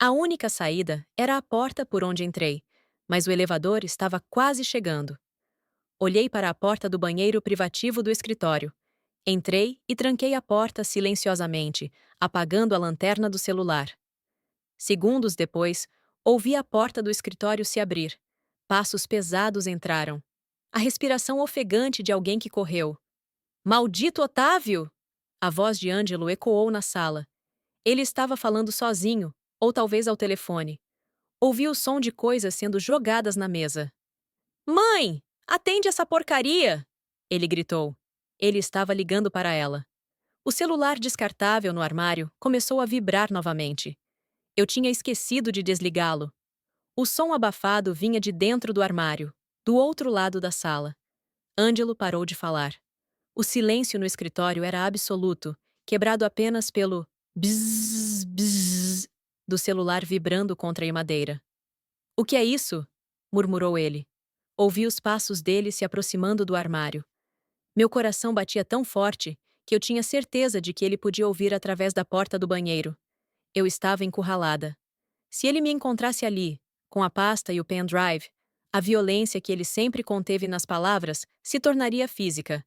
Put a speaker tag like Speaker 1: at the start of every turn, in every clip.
Speaker 1: A única saída era a porta por onde entrei, mas o elevador estava quase chegando. Olhei para a porta do banheiro privativo do escritório. Entrei e tranquei a porta silenciosamente, apagando a lanterna do celular. Segundos depois, ouvi a porta do escritório se abrir. Passos pesados entraram. A respiração ofegante de alguém que correu. Maldito Otávio! A voz de Ângelo ecoou na sala. Ele estava falando sozinho, ou talvez ao telefone. Ouvi o som de coisas sendo jogadas na mesa. Mãe! Atende essa porcaria! Ele gritou. Ele estava ligando para ela. O celular descartável no armário começou a vibrar novamente. Eu tinha esquecido de desligá-lo. O som abafado vinha de dentro do armário, do outro lado da sala. Ângelo parou de falar. O silêncio no escritório era absoluto, quebrado apenas pelo bzzz, bzzz do celular vibrando contra a madeira. O que é isso? Murmurou ele. Ouvi os passos dele se aproximando do armário. Meu coração batia tão forte que eu tinha certeza de que ele podia ouvir através da porta do banheiro. Eu estava encurralada. Se ele me encontrasse ali, com a pasta e o pendrive, a violência que ele sempre conteve nas palavras se tornaria física.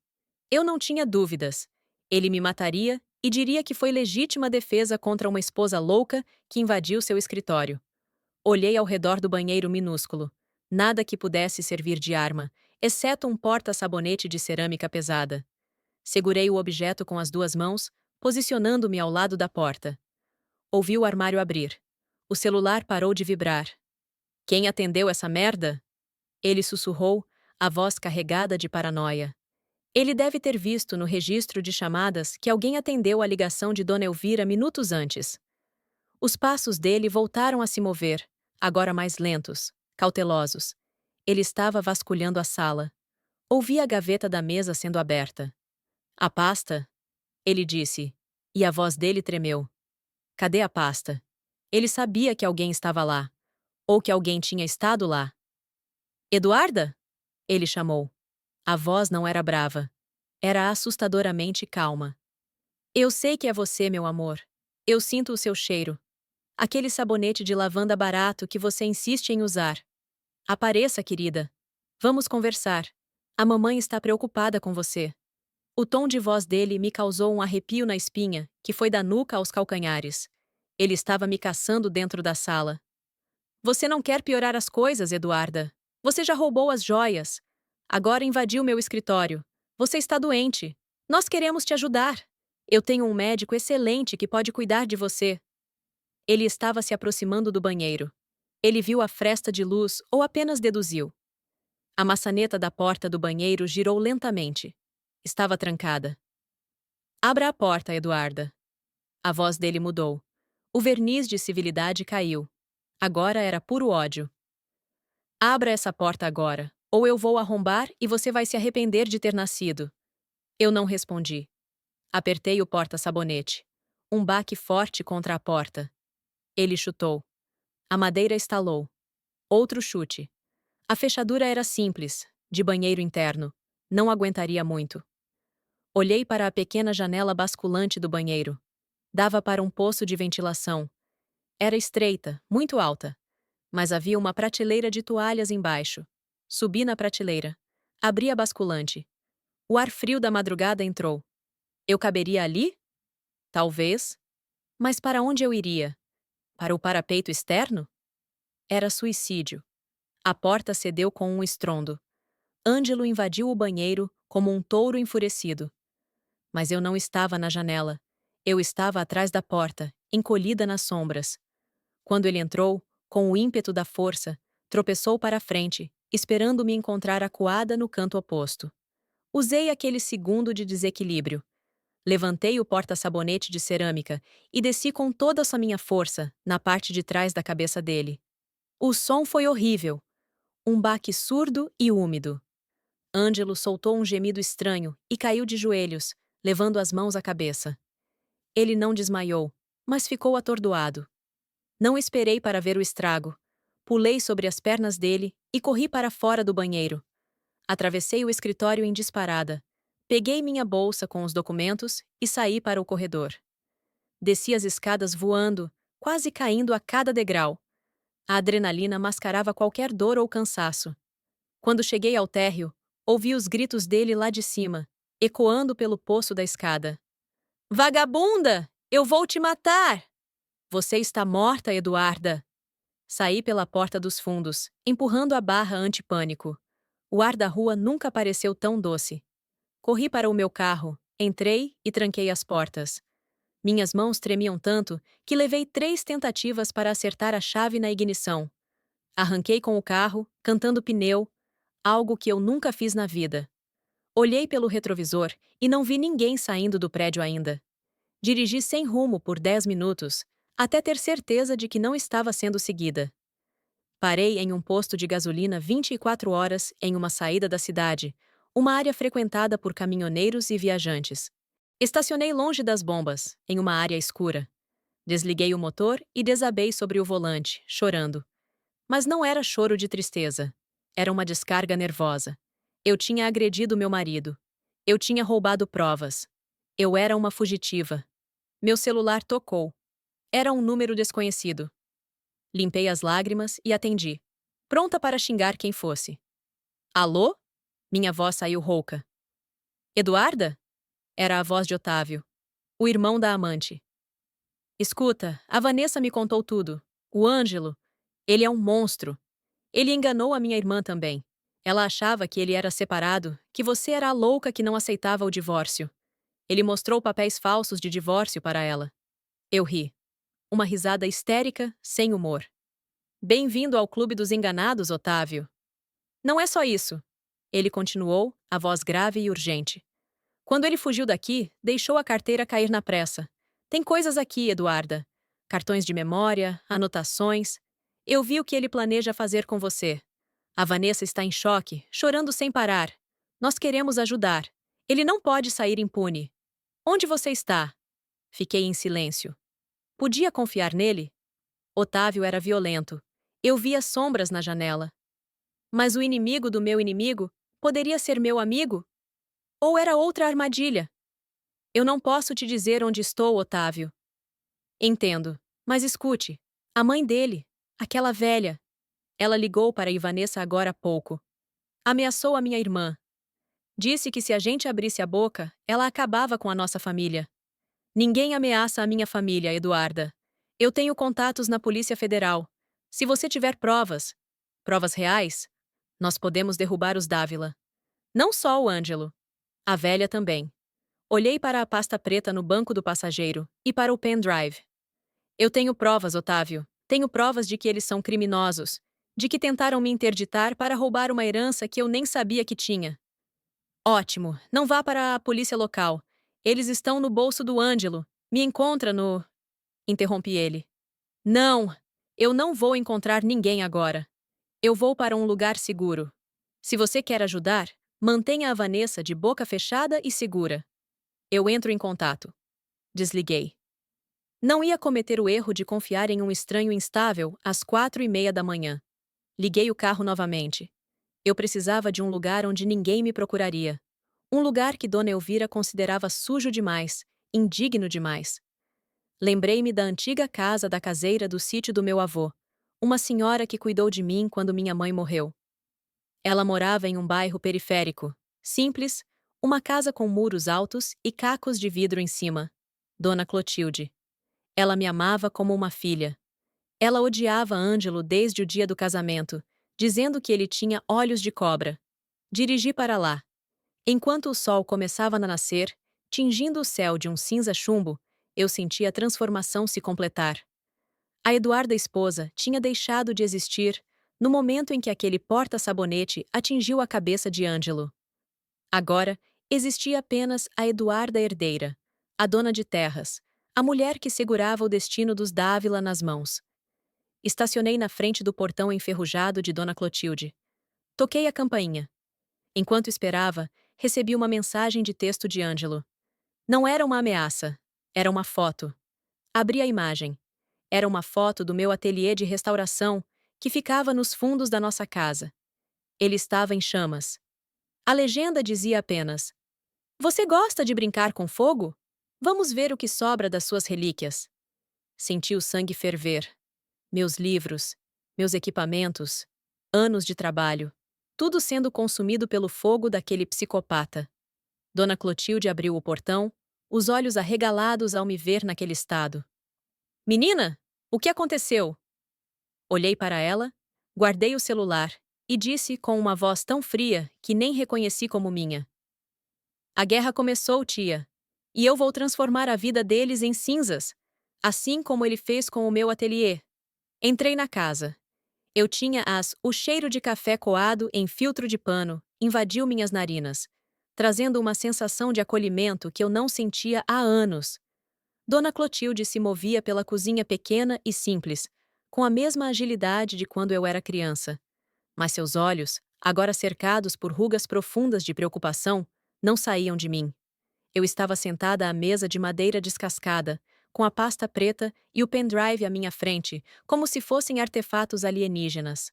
Speaker 1: Eu não tinha dúvidas. Ele me mataria e diria que foi legítima defesa contra uma esposa louca que invadiu seu escritório. Olhei ao redor do banheiro minúsculo. Nada que pudesse servir de arma, exceto um porta-sabonete de cerâmica pesada. Segurei o objeto com as duas mãos, posicionando-me ao lado da porta. Ouvi o armário abrir. O celular parou de vibrar. Quem atendeu essa merda? Ele sussurrou, a voz carregada de paranoia. Ele deve ter visto no registro de chamadas que alguém atendeu a ligação de Dona Elvira minutos antes. Os passos dele voltaram a se mover, agora mais lentos, cautelosos. Ele estava vasculhando a sala. Ouvi a gaveta da mesa sendo aberta. A pasta? Ele disse, e a voz dele tremeu. Cadê a pasta? Ele sabia que alguém estava lá, ou que alguém tinha estado lá. Eduarda? Ele chamou. A voz não era brava. Era assustadoramente calma. Eu sei que é você, meu amor. Eu sinto o seu cheiro. Aquele sabonete de lavanda barato que você insiste em usar. Apareça, querida. Vamos conversar. A mamãe está preocupada com você. O tom de voz dele me causou um arrepio na espinha, que foi da nuca aos calcanhares. Ele estava me caçando dentro da sala. Você não quer piorar as coisas, Eduarda. Você já roubou as joias. Agora invadiu meu escritório. Você está doente. Nós queremos te ajudar. Eu tenho um médico excelente que pode cuidar de você. Ele estava se aproximando do banheiro. Ele viu a fresta de luz ou apenas deduziu. A maçaneta da porta do banheiro girou lentamente. Estava trancada. Abra a porta, Eduarda. A voz dele mudou. O verniz de civilidade caiu. Agora era puro ódio. Abra essa porta agora, ou eu vou arrombar e você vai se arrepender de ter nascido. Eu não respondi. Apertei o porta-sabonete. Um baque forte contra a porta. Ele chutou. A madeira estalou. Outro chute. A fechadura era simples, de banheiro interno. Não aguentaria muito. Olhei para a pequena janela basculante do banheiro. Dava para um poço de ventilação. Era estreita, muito alta. Mas havia uma prateleira de toalhas embaixo. Subi na prateleira. Abri a basculante. O ar frio da madrugada entrou. Eu caberia ali? Talvez. Mas para onde eu iria? Para o parapeito externo? Era suicídio. A porta cedeu com um estrondo. Ângelo invadiu o banheiro como um touro enfurecido. Mas eu não estava na janela. Eu estava atrás da porta, encolhida nas sombras. Quando ele entrou, com o ímpeto da força, tropeçou para a frente, esperando me encontrar acuada no canto oposto. Usei aquele segundo de desequilíbrio. Levantei o porta-sabonete de cerâmica e desci com toda a minha força na parte de trás da cabeça dele. O som foi horrível. Um baque surdo e úmido. Ângelo soltou um gemido estranho e caiu de joelhos, levando as mãos à cabeça. Ele não desmaiou, mas ficou atordoado. Não esperei para ver o estrago. Pulei sobre as pernas dele e corri para fora do banheiro. Atravessei o escritório em disparada. Peguei minha bolsa com os documentos e saí para o corredor. Desci as escadas voando, quase caindo a cada degrau. A adrenalina mascarava qualquer dor ou cansaço. Quando cheguei ao térreo, ouvi os gritos dele lá de cima, ecoando pelo poço da escada. Vagabunda! Eu vou te matar! Você está morta, Eduarda! Saí pela porta dos fundos, empurrando a barra anti-pânico. O ar da rua nunca pareceu tão doce. Corri para o meu carro, entrei e tranquei as portas. Minhas mãos tremiam tanto que levei 3 tentativas para acertar a chave na ignição. Arranquei com o carro, cantando pneu, algo que eu nunca fiz na vida. Olhei pelo retrovisor e não vi ninguém saindo do prédio ainda. Dirigi sem rumo por 10 minutos, até ter certeza de que não estava sendo seguida. Parei em um posto de gasolina 24 horas em uma saída da cidade, uma área frequentada por caminhoneiros e viajantes. Estacionei longe das bombas, em uma área escura. Desliguei o motor e desabei sobre o volante, chorando. Mas não era choro de tristeza. Era uma descarga nervosa. Eu tinha agredido meu marido. Eu tinha roubado provas. Eu era uma fugitiva. Meu celular tocou. Era um número desconhecido. Limpei as lágrimas e atendi, pronta para xingar quem fosse. Alô? Minha voz saiu rouca. Eduarda? Era a voz de Otávio, o irmão da amante. Escuta, a Vanessa me contou tudo. O Ângelo, ele é um monstro. Ele enganou a minha irmã também. Ela achava que ele era separado, que você era a louca que não aceitava o divórcio. Ele mostrou papéis falsos de divórcio para ela. Eu ri. Uma risada histérica, sem humor. Bem-vindo ao Clube dos Enganados, Otávio. Não é só isso. Ele continuou, a voz grave e urgente. Quando ele fugiu daqui, deixou a carteira cair na pressa. Tem coisas aqui, Eduarda. Cartões de memória, anotações. Eu vi o que ele planeja fazer com você. A Vanessa está em choque, chorando sem parar. Nós queremos ajudar. Ele não pode sair impune. Onde você está? Fiquei em silêncio. Podia confiar nele? Otávio era violento. Eu via sombras na janela. Mas o inimigo do meu inimigo poderia ser meu amigo? Ou era outra armadilha? Eu não posso te dizer onde estou, Otávio. Entendo, mas escute. A mãe dele, aquela velha. Ela ligou para Ivanessa agora há pouco. Ameaçou a minha irmã. Disse que se a gente abrisse a boca, ela acabava com a nossa família. Ninguém ameaça a minha família, Eduarda. Eu tenho contatos na Polícia Federal. Se você tiver provas reais, nós podemos derrubar os Dávila. Não só o Ângelo. A velha também. Olhei para a pasta preta no banco do passageiro e para o pendrive. Eu tenho provas, Otávio. Tenho provas de que eles são criminosos. De que tentaram me interditar para roubar uma herança que eu nem sabia que tinha. Ótimo. Não vá para a polícia local. Eles estão no bolso do Ângelo. Me encontra no... Interrompi ele. Não! Eu não vou encontrar ninguém agora. Eu vou para um lugar seguro. Se você quer ajudar, mantenha a Vanessa de boca fechada e segura. Eu entro em contato. Desliguei. Não ia cometer o erro de confiar em um estranho instável às 4:30 da manhã. Liguei o carro novamente. Eu precisava de um lugar onde ninguém me procuraria. Um lugar que Dona Elvira considerava sujo demais, indigno demais. Lembrei-me da antiga casa da caseira do sítio do meu avô, uma senhora que cuidou de mim quando minha mãe morreu. Ela morava em um bairro periférico, simples, uma casa com muros altos e cacos de vidro em cima. Dona Clotilde. Ela me amava como uma filha. Ela odiava Ângelo desde o dia do casamento, dizendo que ele tinha olhos de cobra. Dirigi para lá. Enquanto o sol começava a nascer, tingindo o céu de um cinza chumbo, eu senti a transformação se completar. A Eduarda esposa tinha deixado de existir no momento em que aquele porta-sabonete atingiu a cabeça de Ângelo. Agora, existia apenas a Eduarda herdeira, a dona de terras, a mulher que segurava o destino dos Dávila nas mãos. Estacionei na frente do portão enferrujado de Dona Clotilde. Toquei a campainha. Enquanto esperava, recebi uma mensagem de texto de Ângelo. Não era uma ameaça, era uma foto. Abri a imagem. Era uma foto do meu ateliê de restauração, que ficava nos fundos da nossa casa. Ele estava em chamas. A legenda dizia apenas: Você gosta de brincar com fogo? Vamos ver o que sobra das suas relíquias. Senti o sangue ferver. Meus livros, meus equipamentos, anos de trabalho, tudo sendo consumido pelo fogo daquele psicopata. Dona Clotilde abriu o portão, os olhos arregalados ao me ver naquele estado. Menina, o que aconteceu? Olhei para ela, guardei o celular e disse com uma voz tão fria que nem reconheci como minha. A guerra começou, tia, e eu vou transformar a vida deles em cinzas, assim como ele fez com o meu ateliê. Entrei na casa. Eu tinha o cheiro de café coado em filtro de pano invadiu minhas narinas, trazendo uma sensação de acolhimento que eu não sentia há anos. Dona Clotilde se movia pela cozinha pequena e simples, com a mesma agilidade de quando eu era criança. Mas seus olhos, agora cercados por rugas profundas de preocupação, não saíam de mim. Eu estava sentada à mesa de madeira descascada, com a pasta preta e o pendrive à minha frente, como se fossem artefatos alienígenas.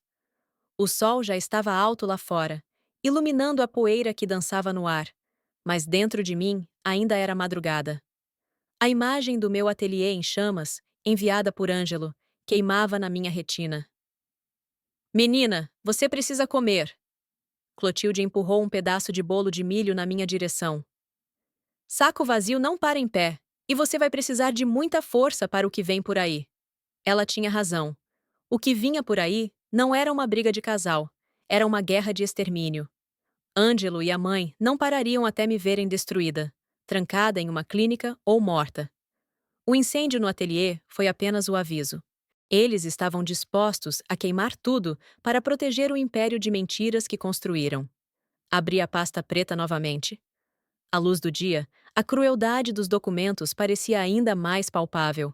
Speaker 1: O sol já estava alto lá fora, iluminando a poeira que dançava no ar, mas dentro de mim ainda era madrugada. A imagem do meu ateliê em chamas, enviada por Ângelo, queimava na minha retina. Menina, você precisa comer. Clotilde empurrou um pedaço de bolo de milho na minha direção. Saco vazio não para em pé, e você vai precisar de muita força para o que vem por aí. Ela tinha razão. O que vinha por aí não era uma briga de casal, era uma guerra de extermínio. Ângelo e a mãe não parariam até me verem destruída, trancada em uma clínica ou morta. O incêndio no ateliê foi apenas o aviso. Eles estavam dispostos a queimar tudo para proteger o império de mentiras que construíram. Abri a pasta preta novamente. À luz do dia, a crueldade dos documentos parecia ainda mais palpável.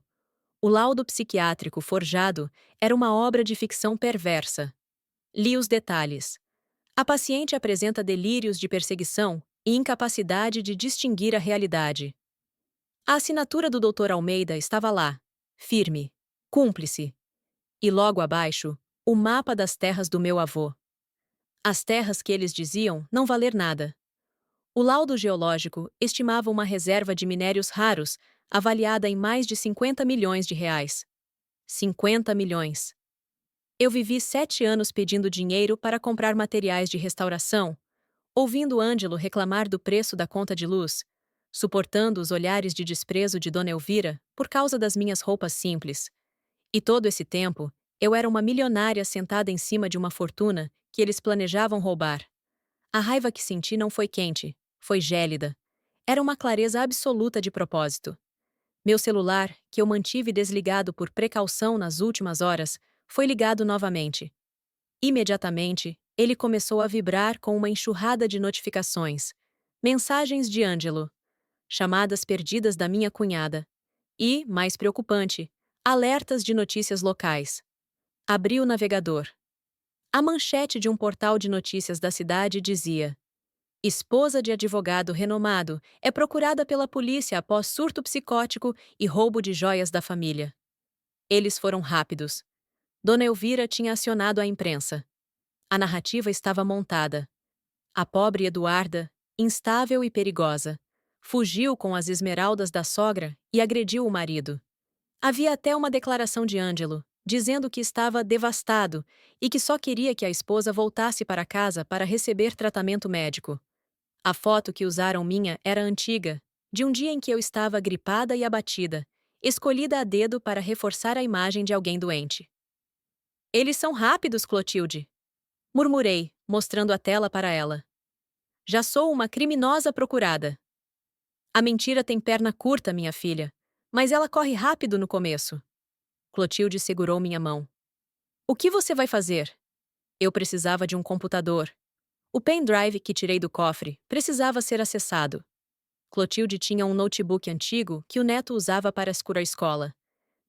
Speaker 1: O laudo psiquiátrico forjado era uma obra de ficção perversa. Li os detalhes. A paciente apresenta delírios de perseguição e incapacidade de distinguir a realidade. A assinatura do Dr. Almeida estava lá, firme, cúmplice. E logo abaixo, o mapa das terras do meu avô. As terras que eles diziam não valer nada. O laudo geológico estimava uma reserva de minérios raros, avaliada em mais de 50 milhões de reais. 50 milhões. Eu vivi 7 anos pedindo dinheiro para comprar materiais de restauração, ouvindo Ângelo reclamar do preço da conta de luz, suportando os olhares de desprezo de Dona Elvira por causa das minhas roupas simples. E todo esse tempo, eu era uma milionária sentada em cima de uma fortuna que eles planejavam roubar. A raiva que senti não foi quente, foi gélida. Era uma clareza absoluta de propósito. Meu celular, que eu mantive desligado por precaução nas últimas horas, foi ligado novamente. Imediatamente, ele começou a vibrar com uma enxurrada de notificações. Mensagens de Ângelo. Chamadas perdidas da minha cunhada. E, mais preocupante, alertas de notícias locais. Abri o navegador. A manchete de um portal de notícias da cidade dizia: esposa de advogado renomado é procurada pela polícia após surto psicótico e roubo de joias da família. Eles foram rápidos. Dona Elvira tinha acionado a imprensa. A narrativa estava montada. A pobre Eduarda, instável e perigosa, fugiu com as esmeraldas da sogra e agrediu o marido. Havia até uma declaração de Ângelo, dizendo que estava devastado e que só queria que a esposa voltasse para casa para receber tratamento médico. A foto que usaram minha era antiga, de um dia em que eu estava gripada e abatida, escolhida a dedo para reforçar a imagem de alguém doente. Eles são rápidos, Clotilde, murmurei, mostrando a tela para ela. Já sou uma criminosa procurada. A mentira tem perna curta, minha filha, mas ela corre rápido no começo. Clotilde segurou minha mão. O que você vai fazer? Eu precisava de um computador. O pendrive que tirei do cofre precisava ser acessado. Clotilde tinha um notebook antigo que o neto usava para a escola.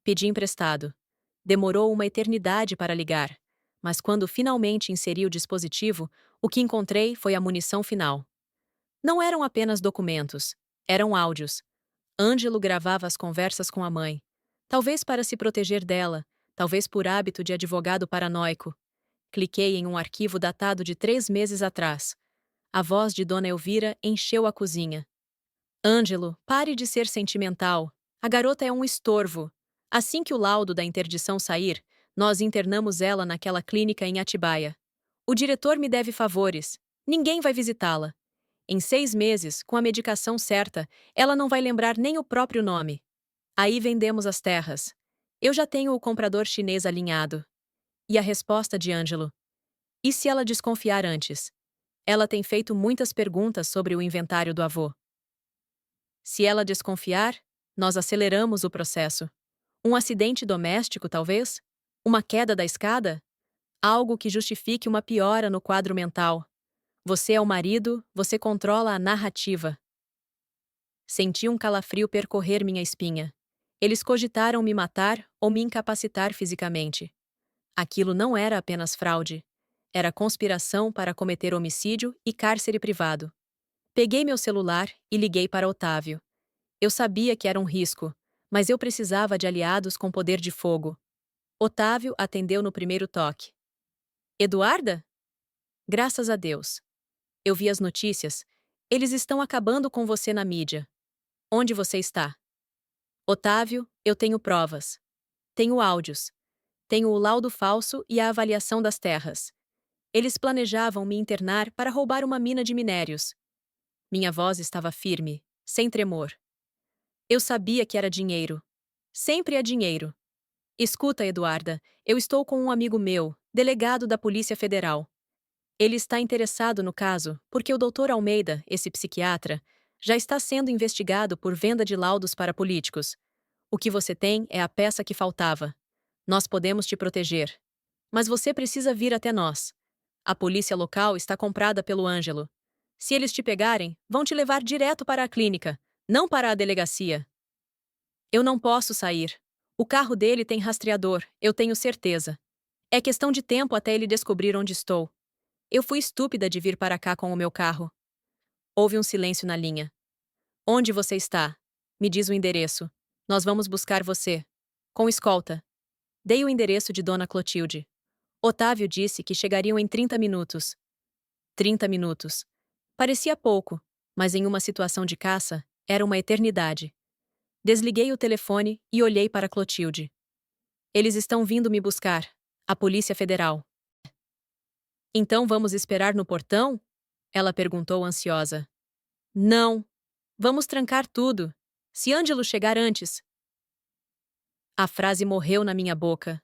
Speaker 1: Pedi emprestado. Demorou uma eternidade para ligar, mas quando finalmente inseri o dispositivo, o que encontrei foi a munição final. Não eram apenas documentos, eram áudios. Ângelo gravava as conversas com a mãe. Talvez para se proteger dela, talvez por hábito de advogado paranoico. Cliquei em um arquivo datado de 3 meses atrás. A voz de Dona Elvira encheu a cozinha. Ângelo, pare de ser sentimental. A garota é um estorvo. Assim que o laudo da interdição sair, nós internamos ela naquela clínica em Atibaia. O diretor me deve favores. Ninguém vai visitá-la. Em 6 meses, com a medicação certa, ela não vai lembrar nem o próprio nome. Aí vendemos as terras. Eu já tenho o comprador chinês alinhado. E a resposta de Ângelo? E se ela desconfiar antes? Ela tem feito muitas perguntas sobre o inventário do avô. Se ela desconfiar, nós aceleramos o processo. Um acidente doméstico, talvez? Uma queda da escada? Algo que justifique uma piora no quadro mental. Você é o marido, você controla a narrativa. Senti um calafrio percorrer minha espinha. Eles cogitaram me matar ou me incapacitar fisicamente. Aquilo não era apenas fraude. Era conspiração para cometer homicídio e cárcere privado. Peguei meu celular e liguei para Otávio. Eu sabia que era um risco, mas eu precisava de aliados com poder de fogo. Otávio atendeu no primeiro toque. Eduarda? Graças a Deus. Eu vi as notícias. Eles estão acabando com você na mídia. Onde você está? Otávio, eu tenho provas. Tenho áudios. Tenho o laudo falso e a avaliação das terras. Eles planejavam me internar para roubar uma mina de minérios. Minha voz estava firme, sem tremor. Eu sabia que era dinheiro. Sempre é dinheiro. Escuta, Eduarda, eu estou com um amigo meu, delegado da Polícia Federal. Ele está interessado no caso porque o Dr. Almeida, esse psiquiatra, já está sendo investigado por venda de laudos para políticos. O que você tem é a peça que faltava. Nós podemos te proteger. Mas você precisa vir até nós. A polícia local está comprada pelo Ângelo. Se eles te pegarem, vão te levar direto para a clínica, não para a delegacia. Eu não posso sair. O carro dele tem rastreador, eu tenho certeza. É questão de tempo até ele descobrir onde estou. Eu fui estúpida de vir para cá com o meu carro. Houve um silêncio na linha. Onde você está? Me diz o endereço. Nós vamos buscar você. Com escolta. Dei o endereço de Dona Clotilde. Otávio disse que chegariam em 30 minutos. 30 minutos. Parecia pouco, mas em uma situação de caça, era uma eternidade. Desliguei o telefone e olhei para Clotilde. Eles estão vindo me buscar. A Polícia Federal. Então vamos esperar no portão? Ela perguntou ansiosa. Não. Vamos trancar tudo. Se Ângelo chegar antes. A frase morreu na minha boca.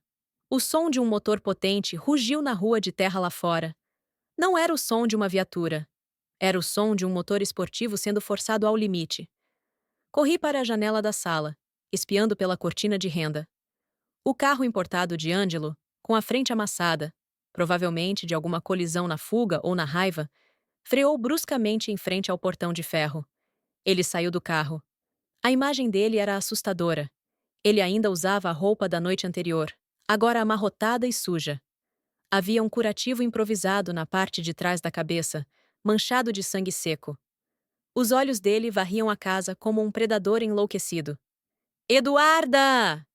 Speaker 1: O som de um motor potente rugiu na rua de terra lá fora. Não era o som de uma viatura. Era o som de um motor esportivo sendo forçado ao limite. Corri para a janela da sala, espiando pela cortina de renda. O carro importado de Ângelo, com a frente amassada, provavelmente de alguma colisão na fuga ou na raiva, freou bruscamente em frente ao portão de ferro. Ele saiu do carro. A imagem dele era assustadora. Ele ainda usava a roupa da noite anterior, agora amarrotada e suja. Havia um curativo improvisado na parte de trás da cabeça, manchado de sangue seco. Os olhos dele varriam a casa como um predador enlouquecido. Eduarda!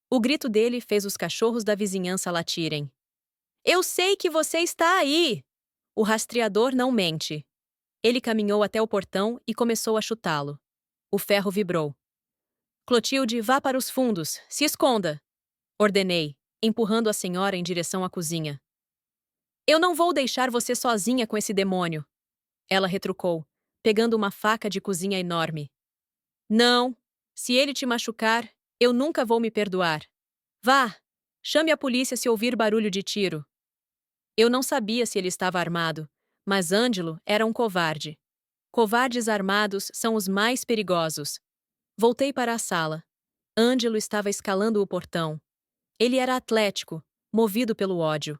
Speaker 1: O grito dele fez os cachorros da vizinhança latirem. Eu sei que você está aí! O rastreador não mente. Ele caminhou até o portão e começou a chutá-lo. O ferro vibrou. Clotilde, vá para os fundos, se esconda! Ordenei, empurrando a senhora em direção à cozinha. Eu não vou deixar você sozinha com esse demônio. Ela retrucou, pegando uma faca de cozinha enorme. Não, se ele te machucar, eu nunca vou me perdoar. Vá, chame a polícia se ouvir barulho de tiro. Eu não sabia se ele estava armado, mas Ângelo era um covarde. Covardes armados são os mais perigosos. Voltei para a sala. Ângelo estava escalando o portão. Ele era atlético, movido pelo ódio.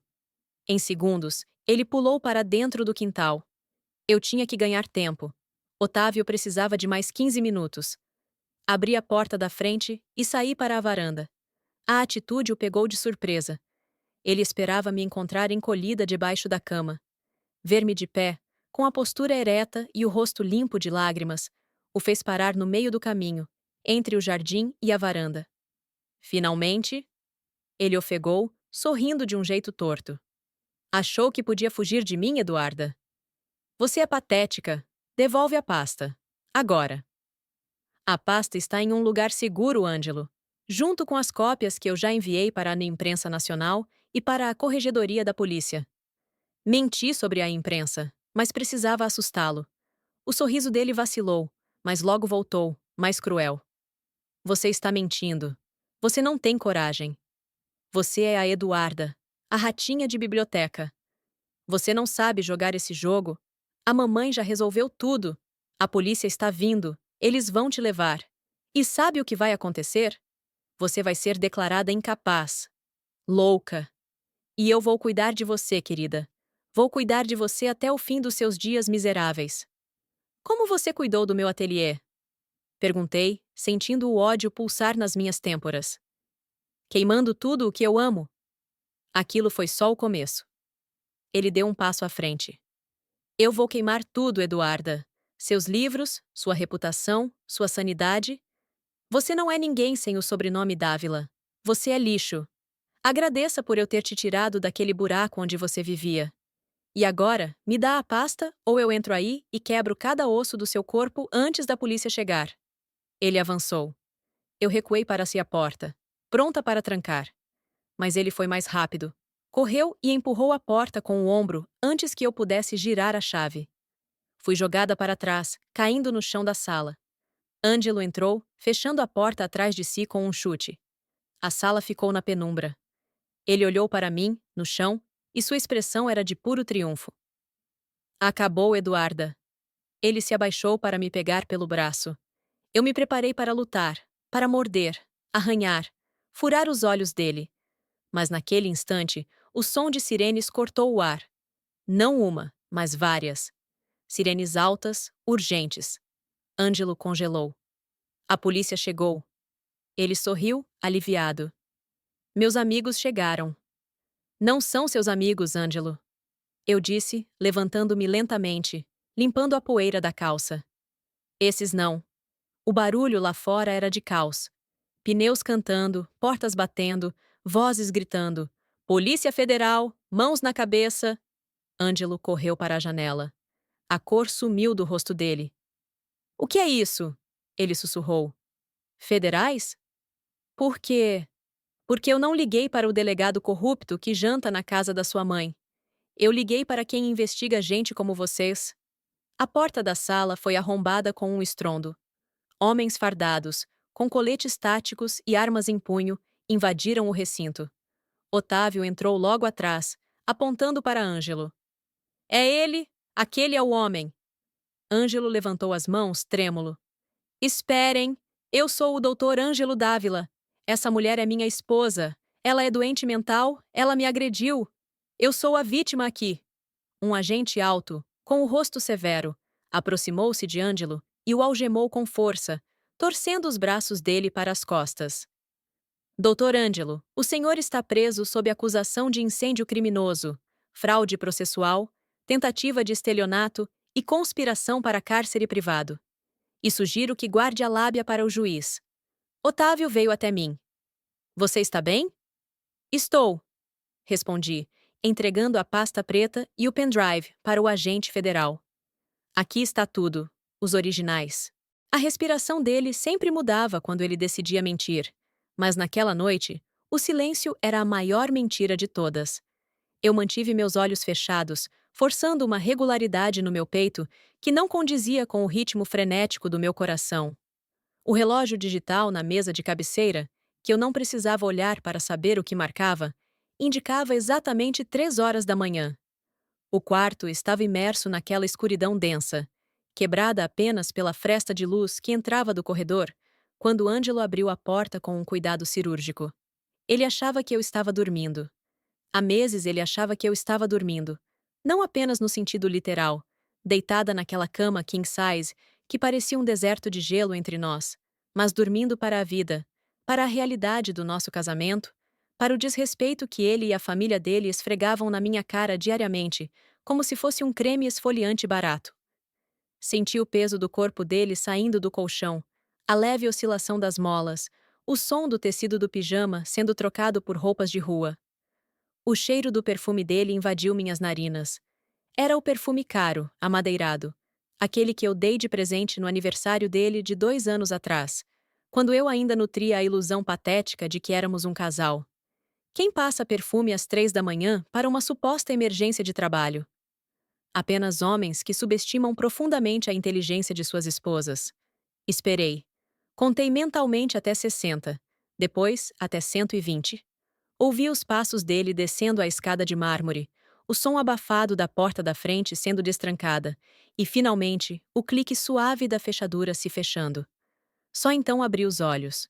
Speaker 1: Em segundos, ele pulou para dentro do quintal. Eu tinha que ganhar tempo. Otávio precisava de mais 15 minutos. Abri a porta da frente e saí para a varanda. A atitude o pegou de surpresa. Ele esperava me encontrar encolhida debaixo da cama. Ver-me de pé, com a postura ereta e o rosto limpo de lágrimas, o fez parar no meio do caminho, entre o jardim e a varanda. Finalmente, ele ofegou, sorrindo de um jeito torto. Achou que podia fugir de mim, Eduarda? Você é patética. Devolve a pasta. Agora. A pasta está em um lugar seguro, Ângelo. junto com as cópias que eu já enviei para a imprensa nacional e para a corregedoria da polícia. Menti sobre a imprensa, mas precisava assustá-lo. O sorriso dele vacilou, mas logo voltou, mais cruel. Você está mentindo. Você não tem coragem. Você é a Eduarda, a ratinha de biblioteca. Você não sabe jogar esse jogo? A mamãe já resolveu tudo. A polícia está vindo. Eles vão te levar. E sabe o que vai acontecer? Você vai ser declarada incapaz. Louca. E eu vou cuidar de você, querida. Vou cuidar de você até o fim dos seus dias miseráveis. Como você cuidou do meu ateliê? Perguntei, sentindo o ódio pulsar nas minhas têmporas. Queimando tudo o que eu amo? Aquilo foi só o começo. Ele deu um passo à frente. Eu vou queimar tudo, Eduarda. Seus livros, sua reputação, sua sanidade. Você não é ninguém sem o sobrenome Dávila. Você é lixo. Agradeça por eu ter te tirado daquele buraco onde você vivia. E agora, me dá a pasta ou eu entro aí e quebro cada osso do seu corpo antes da polícia chegar. Ele avançou. Eu recuei para a porta, pronta para trancar. Mas ele foi mais rápido. Correu e empurrou a porta com o ombro antes que eu pudesse girar a chave. Fui jogada para trás, caindo no chão da sala. Ângelo entrou, fechando a porta atrás de si com um chute. A sala ficou na penumbra. Ele olhou para mim, no chão, e sua expressão era de puro triunfo. Acabou, Eduarda. Ele se abaixou para me pegar pelo braço. Eu me preparei para lutar, para morder, arranhar, furar os olhos dele. Mas naquele instante, o som de sirenes cortou o ar. Não uma, mas várias. Sirenes altas, urgentes. Ângelo congelou. A polícia chegou. Ele sorriu, aliviado. Meus amigos chegaram. Não são seus amigos, Ângelo. Eu disse, levantando-me lentamente, limpando a poeira da calça. Esses não. O barulho lá fora era de caos. Pneus cantando, portas batendo, vozes gritando. Polícia Federal, mãos na cabeça. Ângelo correu para a janela. A cor sumiu do rosto dele. O que é isso? Ele sussurrou. Federais? Por quê? Porque eu não liguei para o delegado corrupto que janta na casa da sua mãe. Eu liguei para quem investiga gente como vocês. A porta da sala foi arrombada com um estrondo. Homens fardados, com coletes táticos e armas em punho, invadiram o recinto. Otávio entrou logo atrás, apontando para Ângelo. É ele? Aquele é o homem. Ângelo levantou as mãos, trêmulo. Esperem! Eu sou o doutor Ângelo Dávila. Essa mulher é minha esposa. Ela é doente mental, ela me agrediu. Eu sou a vítima aqui. Um agente alto, com o rosto severo, aproximou-se de Ângelo e o algemou com força, torcendo os braços dele para as costas. Doutor Ângelo, o senhor está preso sob acusação de incêndio criminoso, fraude processual, tentativa de estelionato e conspiração para cárcere privado. E sugiro que guarde a lábia para o juiz. Otávio veio até mim. Você está bem? Estou, respondi, entregando a pasta preta e o pendrive para o agente federal. Aqui está tudo, os originais. A respiração dele sempre mudava quando ele decidia mentir, mas naquela noite, o silêncio era a maior mentira de todas. Eu mantive meus olhos fechados, forçando uma regularidade no meu peito que não condizia com o ritmo frenético do meu coração. O relógio digital na mesa de cabeceira, que eu não precisava olhar para saber o que marcava, indicava exatamente 3 horas da manhã. O quarto estava imerso naquela escuridão densa, quebrada apenas pela fresta de luz que entrava do corredor, quando Ângelo abriu a porta com um cuidado cirúrgico. Ele achava que eu estava dormindo. Há meses ele achava que eu estava dormindo, não apenas no sentido literal, deitada naquela cama king size que parecia um deserto de gelo entre nós, mas dormindo para a vida, para a realidade do nosso casamento, para o desrespeito que ele e a família dele esfregavam na minha cara diariamente, como se fosse um creme esfoliante barato. Senti o peso do corpo dele saindo do colchão, a leve oscilação das molas, o som do tecido do pijama sendo trocado por roupas de rua. O cheiro do perfume dele invadiu minhas narinas. Era o perfume caro, amadeirado, aquele que eu dei de presente no aniversário dele de 2 anos atrás, quando eu ainda nutria a ilusão patética de que éramos um casal. Quem passa perfume às 3 da manhã para uma suposta emergência de trabalho? Apenas homens que subestimam profundamente a inteligência de suas esposas. Esperei. Contei mentalmente até 60, depois até 120. Ouvi os passos dele descendo a escada de mármore, o som abafado da porta da frente sendo destrancada, e, finalmente, o clique suave da fechadura se fechando. Só então abri os olhos.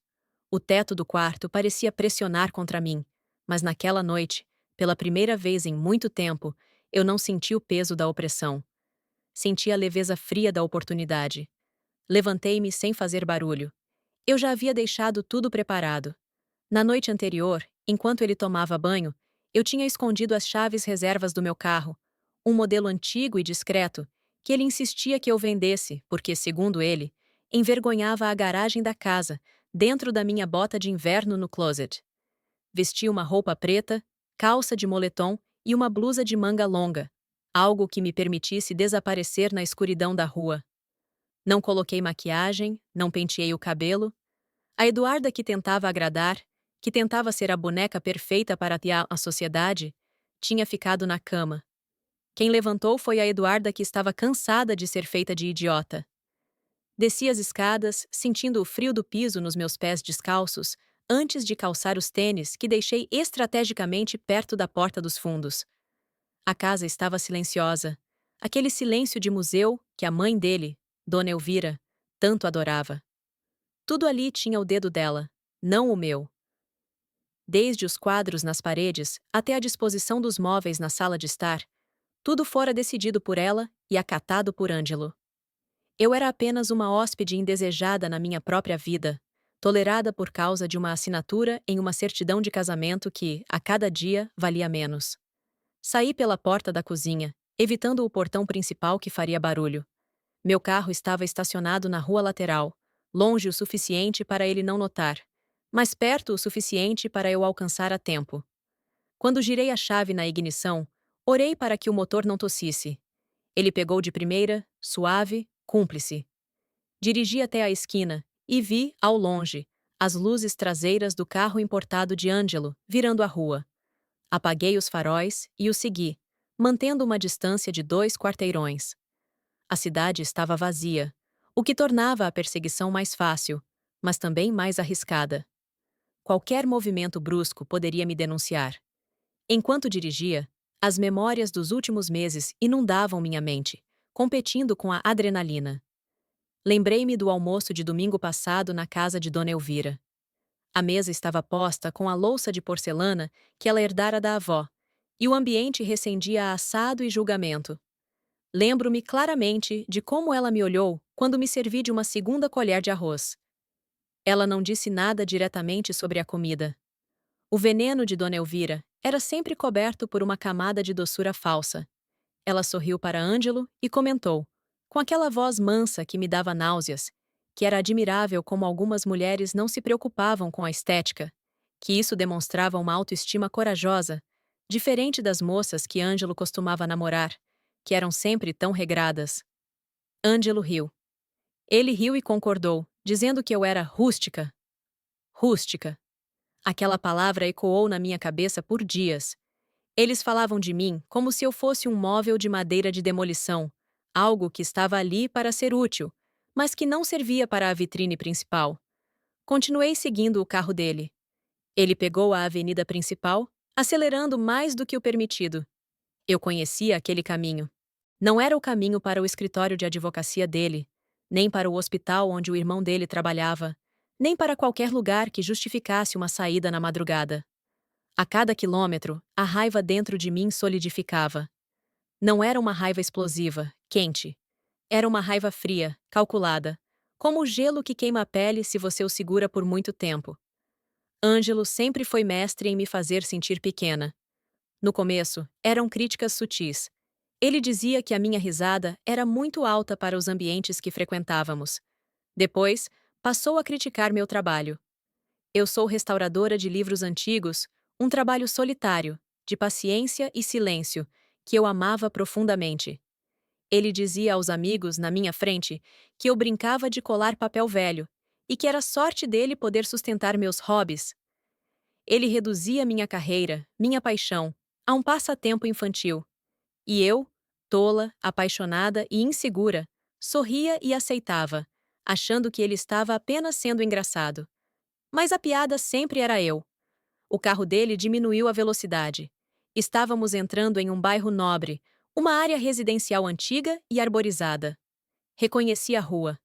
Speaker 1: O teto do quarto parecia pressionar contra mim, mas naquela noite, pela primeira vez em muito tempo, eu não senti o peso da opressão. Senti a leveza fria da oportunidade. Levantei-me sem fazer barulho. Eu já havia deixado tudo preparado. Na noite anterior, enquanto ele tomava banho, eu tinha escondido as chaves reservas do meu carro, um modelo antigo e discreto, que ele insistia que eu vendesse, porque, segundo ele, envergonhava a garagem da casa, dentro da minha bota de inverno no closet. Vesti uma roupa preta, calça de moletom e uma blusa de manga longa, algo que me permitisse desaparecer na escuridão da rua. Não coloquei maquiagem, não penteei o cabelo. A Eduarda que tentava agradar, que tentava ser a boneca perfeita para a sociedade, tinha ficado na cama. Quem levantou foi a Eduarda que estava cansada de ser feita de idiota. Desci as escadas, sentindo o frio do piso nos meus pés descalços, antes de calçar os tênis que deixei estrategicamente perto da porta dos fundos. A casa estava silenciosa. Aquele silêncio de museu que a mãe dele, Dona Elvira, tanto adorava. Tudo ali tinha o dedo dela, não o meu. Desde os quadros nas paredes até a disposição dos móveis na sala de estar, tudo fora decidido por ela e acatado por Ângelo. Eu era apenas uma hóspede indesejada na minha própria vida, tolerada por causa de uma assinatura em uma certidão de casamento que, a cada dia, valia menos. Saí pela porta da cozinha, evitando o portão principal que faria barulho. Meu carro estava estacionado na rua lateral, longe o suficiente para ele não notar, mas perto o suficiente para eu alcançar a tempo. Quando girei a chave na ignição, orei para que o motor não tossisse. Ele pegou de primeira, suave, cúmplice. Dirigi até a esquina e vi, ao longe, as luzes traseiras do carro importado de Ângelo virando a rua. Apaguei os faróis e o segui, mantendo uma distância de 2 quarteirões. A cidade estava vazia, o que tornava a perseguição mais fácil, mas também mais arriscada. Qualquer movimento brusco poderia me denunciar. Enquanto dirigia, as memórias dos últimos meses inundavam minha mente, competindo com a adrenalina. Lembrei-me do almoço de domingo passado na casa de Dona Elvira. A mesa estava posta com a louça de porcelana que ela herdara da avó, e o ambiente recendia a assado e julgamento. Lembro-me claramente de como ela me olhou quando me servi de uma segunda colher de arroz. Ela não disse nada diretamente sobre a comida. O veneno de Dona Elvira era sempre coberto por uma camada de doçura falsa. Ela sorriu para Ângelo e comentou, com aquela voz mansa que me dava náuseas, que era admirável como algumas mulheres não se preocupavam com a estética, que isso demonstrava uma autoestima corajosa, diferente das moças que Ângelo costumava namorar, que eram sempre tão regradas. Ângelo riu. Ele riu e concordou, dizendo que eu era rústica. Rústica. Aquela palavra ecoou na minha cabeça por dias. Eles falavam de mim como se eu fosse um móvel de madeira de demolição, algo que estava ali para ser útil, mas que não servia para a vitrine principal. Continuei seguindo o carro dele. Ele pegou a avenida principal, acelerando mais do que o permitido. Eu conhecia aquele caminho. Não era o caminho para o escritório de advocacia dele, nem para o hospital onde o irmão dele trabalhava, nem para qualquer lugar que justificasse uma saída na madrugada. A cada quilômetro, a raiva dentro de mim solidificava. Não era uma raiva explosiva, quente. Era uma raiva fria, calculada, como o gelo que queima a pele se você o segura por muito tempo. Ângelo sempre foi mestre em me fazer sentir pequena. No começo, eram críticas sutis. Ele dizia que a minha risada era muito alta para os ambientes que frequentávamos. Depois, passou a criticar meu trabalho. Eu sou restauradora de livros antigos, um trabalho solitário, de paciência e silêncio, que eu amava profundamente. Ele dizia aos amigos na minha frente que eu brincava de colar papel velho e que era sorte dele poder sustentar meus hobbies. Ele reduzia minha carreira, minha paixão, a um passatempo infantil. E eu, tola, apaixonada e insegura, sorria e aceitava, achando que ele estava apenas sendo engraçado. Mas a piada sempre era eu. O carro dele diminuiu a velocidade. Estávamos entrando em um bairro nobre, uma área residencial antiga e arborizada. Reconheci a rua.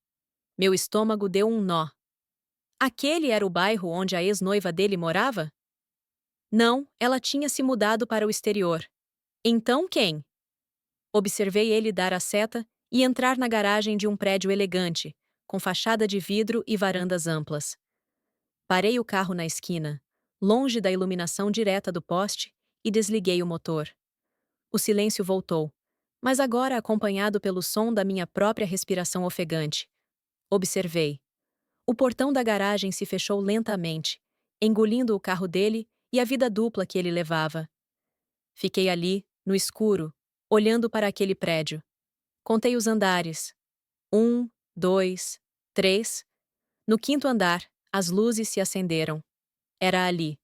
Speaker 1: Meu estômago deu um nó. Aquele era o bairro onde a ex-noiva dele morava? Não, ela tinha se mudado para o exterior. Então quem? Observei ele dar a seta e entrar na garagem de um prédio elegante, com fachada de vidro e varandas amplas. Parei o carro na esquina, longe da iluminação direta do poste, e desliguei o motor. O silêncio voltou, mas agora acompanhado pelo som da minha própria respiração ofegante. Observei. O portão da garagem se fechou lentamente, engolindo o carro dele e a vida dupla que ele levava. Fiquei ali, no escuro, olhando para aquele prédio. Contei os andares. 1, 2, 3. No quinto andar, as luzes se acenderam. Era ali.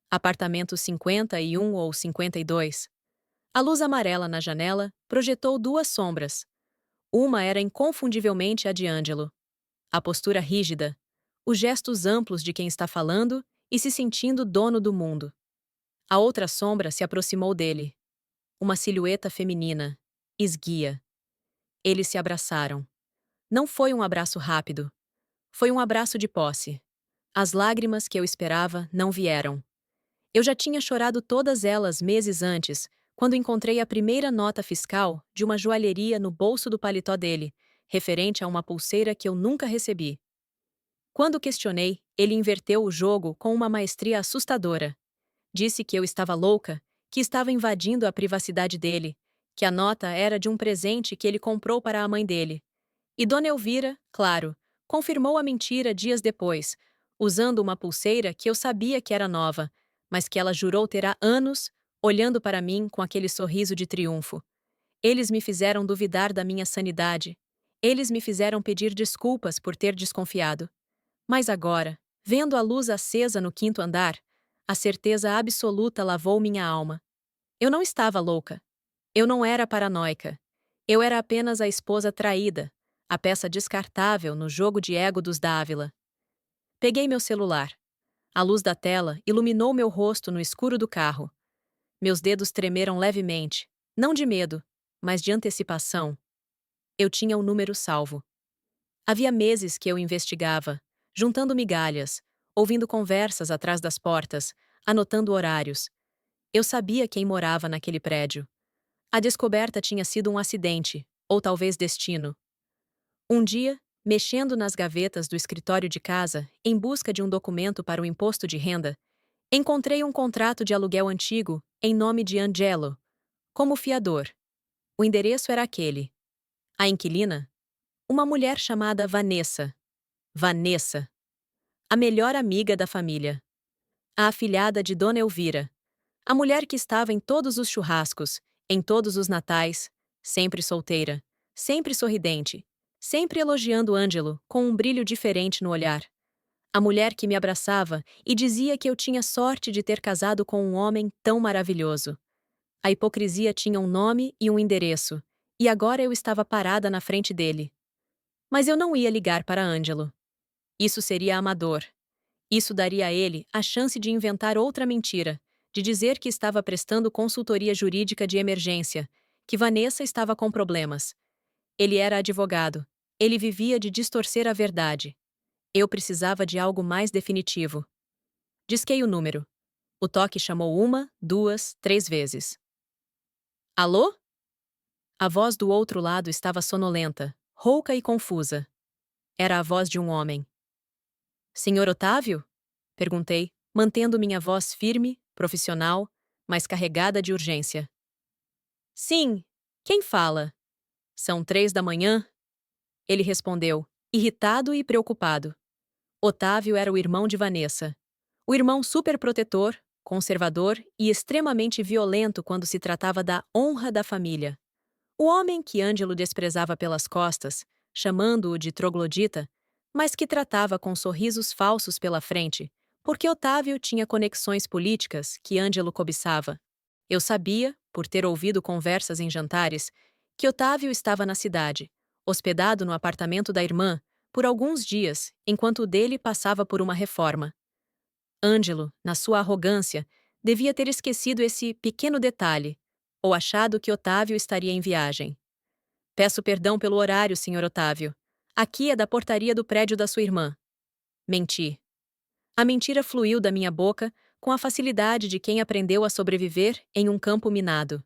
Speaker 1: Apartamento 51 ou 52. A luz amarela na janela projetou duas sombras. Uma era inconfundivelmente a de Ângelo. A postura rígida, os gestos amplos de quem está falando e se sentindo dono do mundo. A outra sombra se aproximou dele. Uma silhueta feminina, esguia. Eles se abraçaram. Não foi um abraço rápido. Foi um abraço de posse. As lágrimas que eu esperava não vieram. Eu já tinha chorado todas elas meses antes, quando encontrei a primeira nota fiscal de uma joalheria no bolso do paletó dele, referente a uma pulseira que eu nunca recebi. Quando questionei, ele inverteu o jogo com uma maestria assustadora. Disse que eu estava louca, que estava invadindo a privacidade dele, que a nota era de um presente que ele comprou para a mãe dele. E Dona Elvira, claro, confirmou a mentira dias depois, usando uma pulseira que eu sabia que era nova, mas que ela jurou ter há anos, olhando para mim com aquele sorriso de triunfo. Eles me fizeram duvidar da minha sanidade. Eles me fizeram pedir desculpas por ter desconfiado. Mas agora, vendo a luz acesa no quinto andar, a certeza absoluta lavou minha alma. Eu não estava louca. Eu não era paranoica. Eu era apenas a esposa traída, a peça descartável no jogo de ego dos Dávila. Peguei meu celular. A luz da tela iluminou meu rosto no escuro do carro. Meus dedos tremeram levemente, não de medo, mas de antecipação. Eu tinha o número salvo. Havia meses que eu investigava, juntando migalhas, ouvindo conversas atrás das portas, anotando horários. Eu sabia quem morava naquele prédio. A descoberta tinha sido um acidente, ou talvez destino. Um dia, mexendo nas gavetas do escritório de casa, em busca de um documento para o imposto de renda, encontrei um contrato de aluguel antigo, em nome de Angelo, como fiador. O endereço era aquele. A inquilina? Uma mulher chamada Vanessa. Vanessa. A melhor amiga da família. A afilhada de Dona Elvira. A mulher que estava em todos os churrascos, em todos os natais, sempre solteira, sempre sorridente, sempre elogiando Ângelo com um brilho diferente no olhar. A mulher que me abraçava e dizia que eu tinha sorte de ter casado com um homem tão maravilhoso. A hipocrisia tinha um nome e um endereço, e agora eu estava parada na frente dele. Mas eu não ia ligar para Ângelo. Isso seria amador. Isso daria a ele a chance de inventar outra mentira, de dizer que estava prestando consultoria jurídica de emergência, que Vanessa estava com problemas. Ele era advogado. Ele vivia de distorcer a verdade. Eu precisava de algo mais definitivo. Disquei o número. O toque chamou 1, 2, 3 vezes. Alô? A voz do outro lado estava sonolenta, rouca e confusa. Era a voz de um homem. Senhor Otávio? Perguntei, mantendo minha voz firme, profissional, mas carregada de urgência. Sim. Quem fala? São 3 da manhã? Ele respondeu, irritado e preocupado. Otávio era o irmão de Vanessa. O irmão superprotetor, conservador e extremamente violento quando se tratava da honra da família. O homem que Ângelo desprezava pelas costas, chamando-o de troglodita, mas que tratava com sorrisos falsos pela frente, porque Otávio tinha conexões políticas que Ângelo cobiçava. Eu sabia, por ter ouvido conversas em jantares, que Otávio estava na cidade, hospedado no apartamento da irmã, por alguns dias, enquanto o dele passava por uma reforma. Ângelo, na sua arrogância, devia ter esquecido esse pequeno detalhe, ou achado que Otávio estaria em viagem. Peço perdão pelo horário, Sr. Otávio. Aqui é da portaria do prédio da sua irmã. Menti. A mentira fluiu da minha boca com a facilidade de quem aprendeu a sobreviver em um campo minado.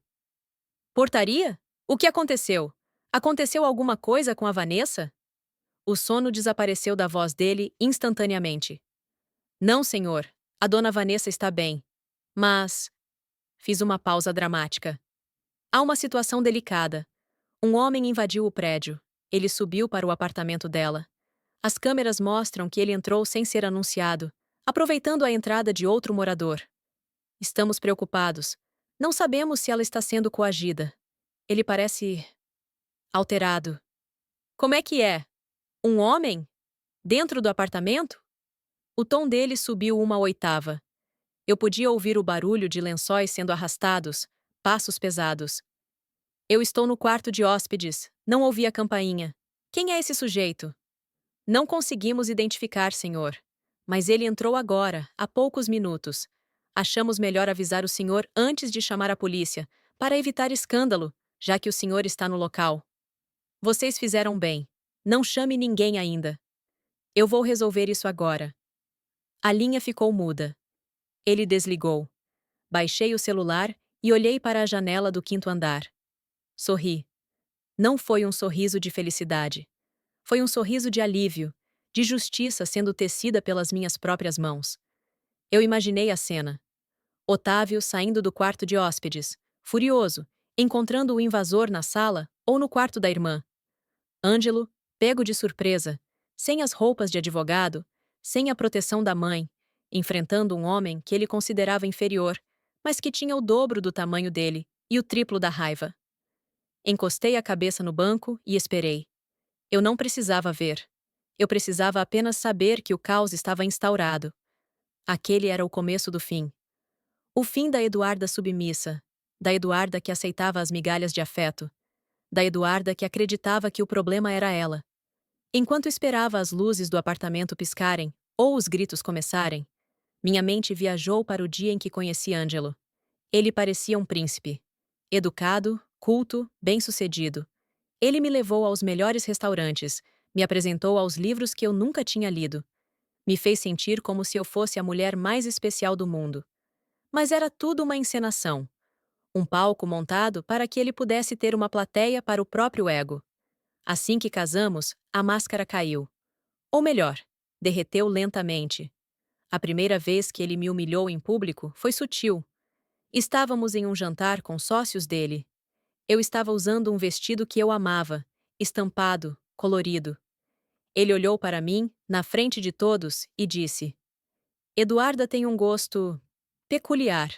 Speaker 1: Portaria? O que aconteceu? Aconteceu alguma coisa com a Vanessa? O sono desapareceu da voz dele instantaneamente. Não, senhor. A dona Vanessa está bem. Mas... Fiz uma pausa dramática. Há uma situação delicada. Um homem invadiu o prédio. Ele subiu para o apartamento dela. As câmeras mostram que ele entrou sem ser anunciado, aproveitando a entrada de outro morador. Estamos preocupados. Não sabemos se ela está sendo coagida. Ele parece alterado. Como é que é? Um homem? Dentro do apartamento? O tom dele subiu uma oitava. Eu podia ouvir o barulho de lençóis sendo arrastados, passos pesados. Eu estou no quarto de hóspedes, não ouvi a campainha. Quem é esse sujeito? Não conseguimos identificar, senhor. Mas ele entrou agora, há poucos minutos. Achamos melhor avisar o senhor antes de chamar a polícia, para evitar escândalo, já que o senhor está no local. Vocês fizeram bem. Não chame ninguém ainda. Eu vou resolver isso agora. A linha ficou muda. Ele desligou. Baixei o celular e olhei para a janela do quinto andar. Sorri. Não foi um sorriso de felicidade. Foi um sorriso de alívio, de justiça sendo tecida pelas minhas próprias mãos. Eu imaginei a cena. Otávio saindo do quarto de hóspedes, furioso, encontrando o invasor na sala ou no quarto da irmã. Ângelo, pego de surpresa, sem as roupas de advogado, sem a proteção da mãe, enfrentando um homem que ele considerava inferior, mas que tinha o dobro do tamanho dele e o triplo da raiva. Encostei a cabeça no banco e esperei. Eu não precisava ver. Eu precisava apenas saber que o caos estava instaurado. Aquele era o começo do fim. O fim da Eduarda submissa, da Eduarda que aceitava as migalhas de afeto, da Eduarda que acreditava que o problema era ela. Enquanto esperava as luzes do apartamento piscarem, ou os gritos começarem, minha mente viajou para o dia em que conheci Ângelo. Ele parecia um príncipe. Educado, culto, bem-sucedido. Ele me levou aos melhores restaurantes, me apresentou aos livros que eu nunca tinha lido. Me fez sentir como se eu fosse a mulher mais especial do mundo. Mas era tudo uma encenação. Um palco montado para que ele pudesse ter uma plateia para o próprio ego. Assim que casamos, a máscara caiu. Ou melhor, derreteu lentamente. A primeira vez que ele me humilhou em público foi sutil. Estávamos em um jantar com sócios dele. Eu estava usando um vestido que eu amava, estampado, colorido. Ele olhou para mim, na frente de todos, e disse: Eduarda tem um gosto peculiar.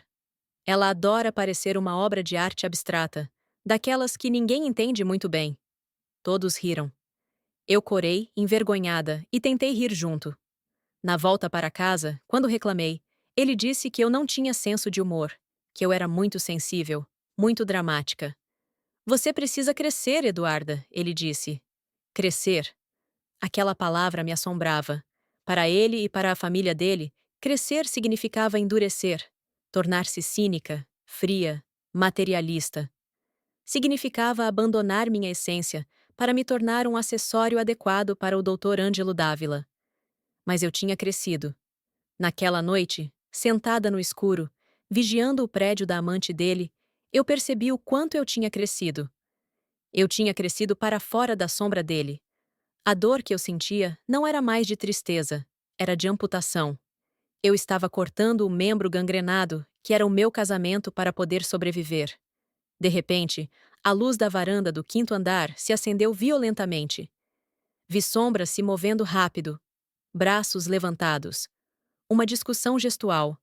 Speaker 1: Ela adora parecer uma obra de arte abstrata, daquelas que ninguém entende muito bem. Todos riram. Eu corei, envergonhada, e tentei rir junto. Na volta para casa, quando reclamei, ele disse que eu não tinha senso de humor, que eu era muito sensível, muito dramática. Você precisa crescer, Eduarda, ele disse. Crescer. Aquela palavra me assombrava. Para ele e para a família dele, crescer significava endurecer, tornar-se cínica, fria, materialista. Significava abandonar minha essência para me tornar um acessório adequado para o Dr. Ângelo Dávila. Mas eu tinha crescido. Naquela noite, sentada no escuro, vigiando o prédio da amante dele, eu percebi o quanto eu tinha crescido. Eu tinha crescido para fora da sombra dele. A dor que eu sentia não era mais de tristeza, era de amputação. Eu estava cortando o membro gangrenado, que era o meu casamento para poder sobreviver. De repente, a luz da varanda do quinto andar se acendeu violentamente. Vi sombras se movendo rápido, braços levantados. Uma discussão gestual.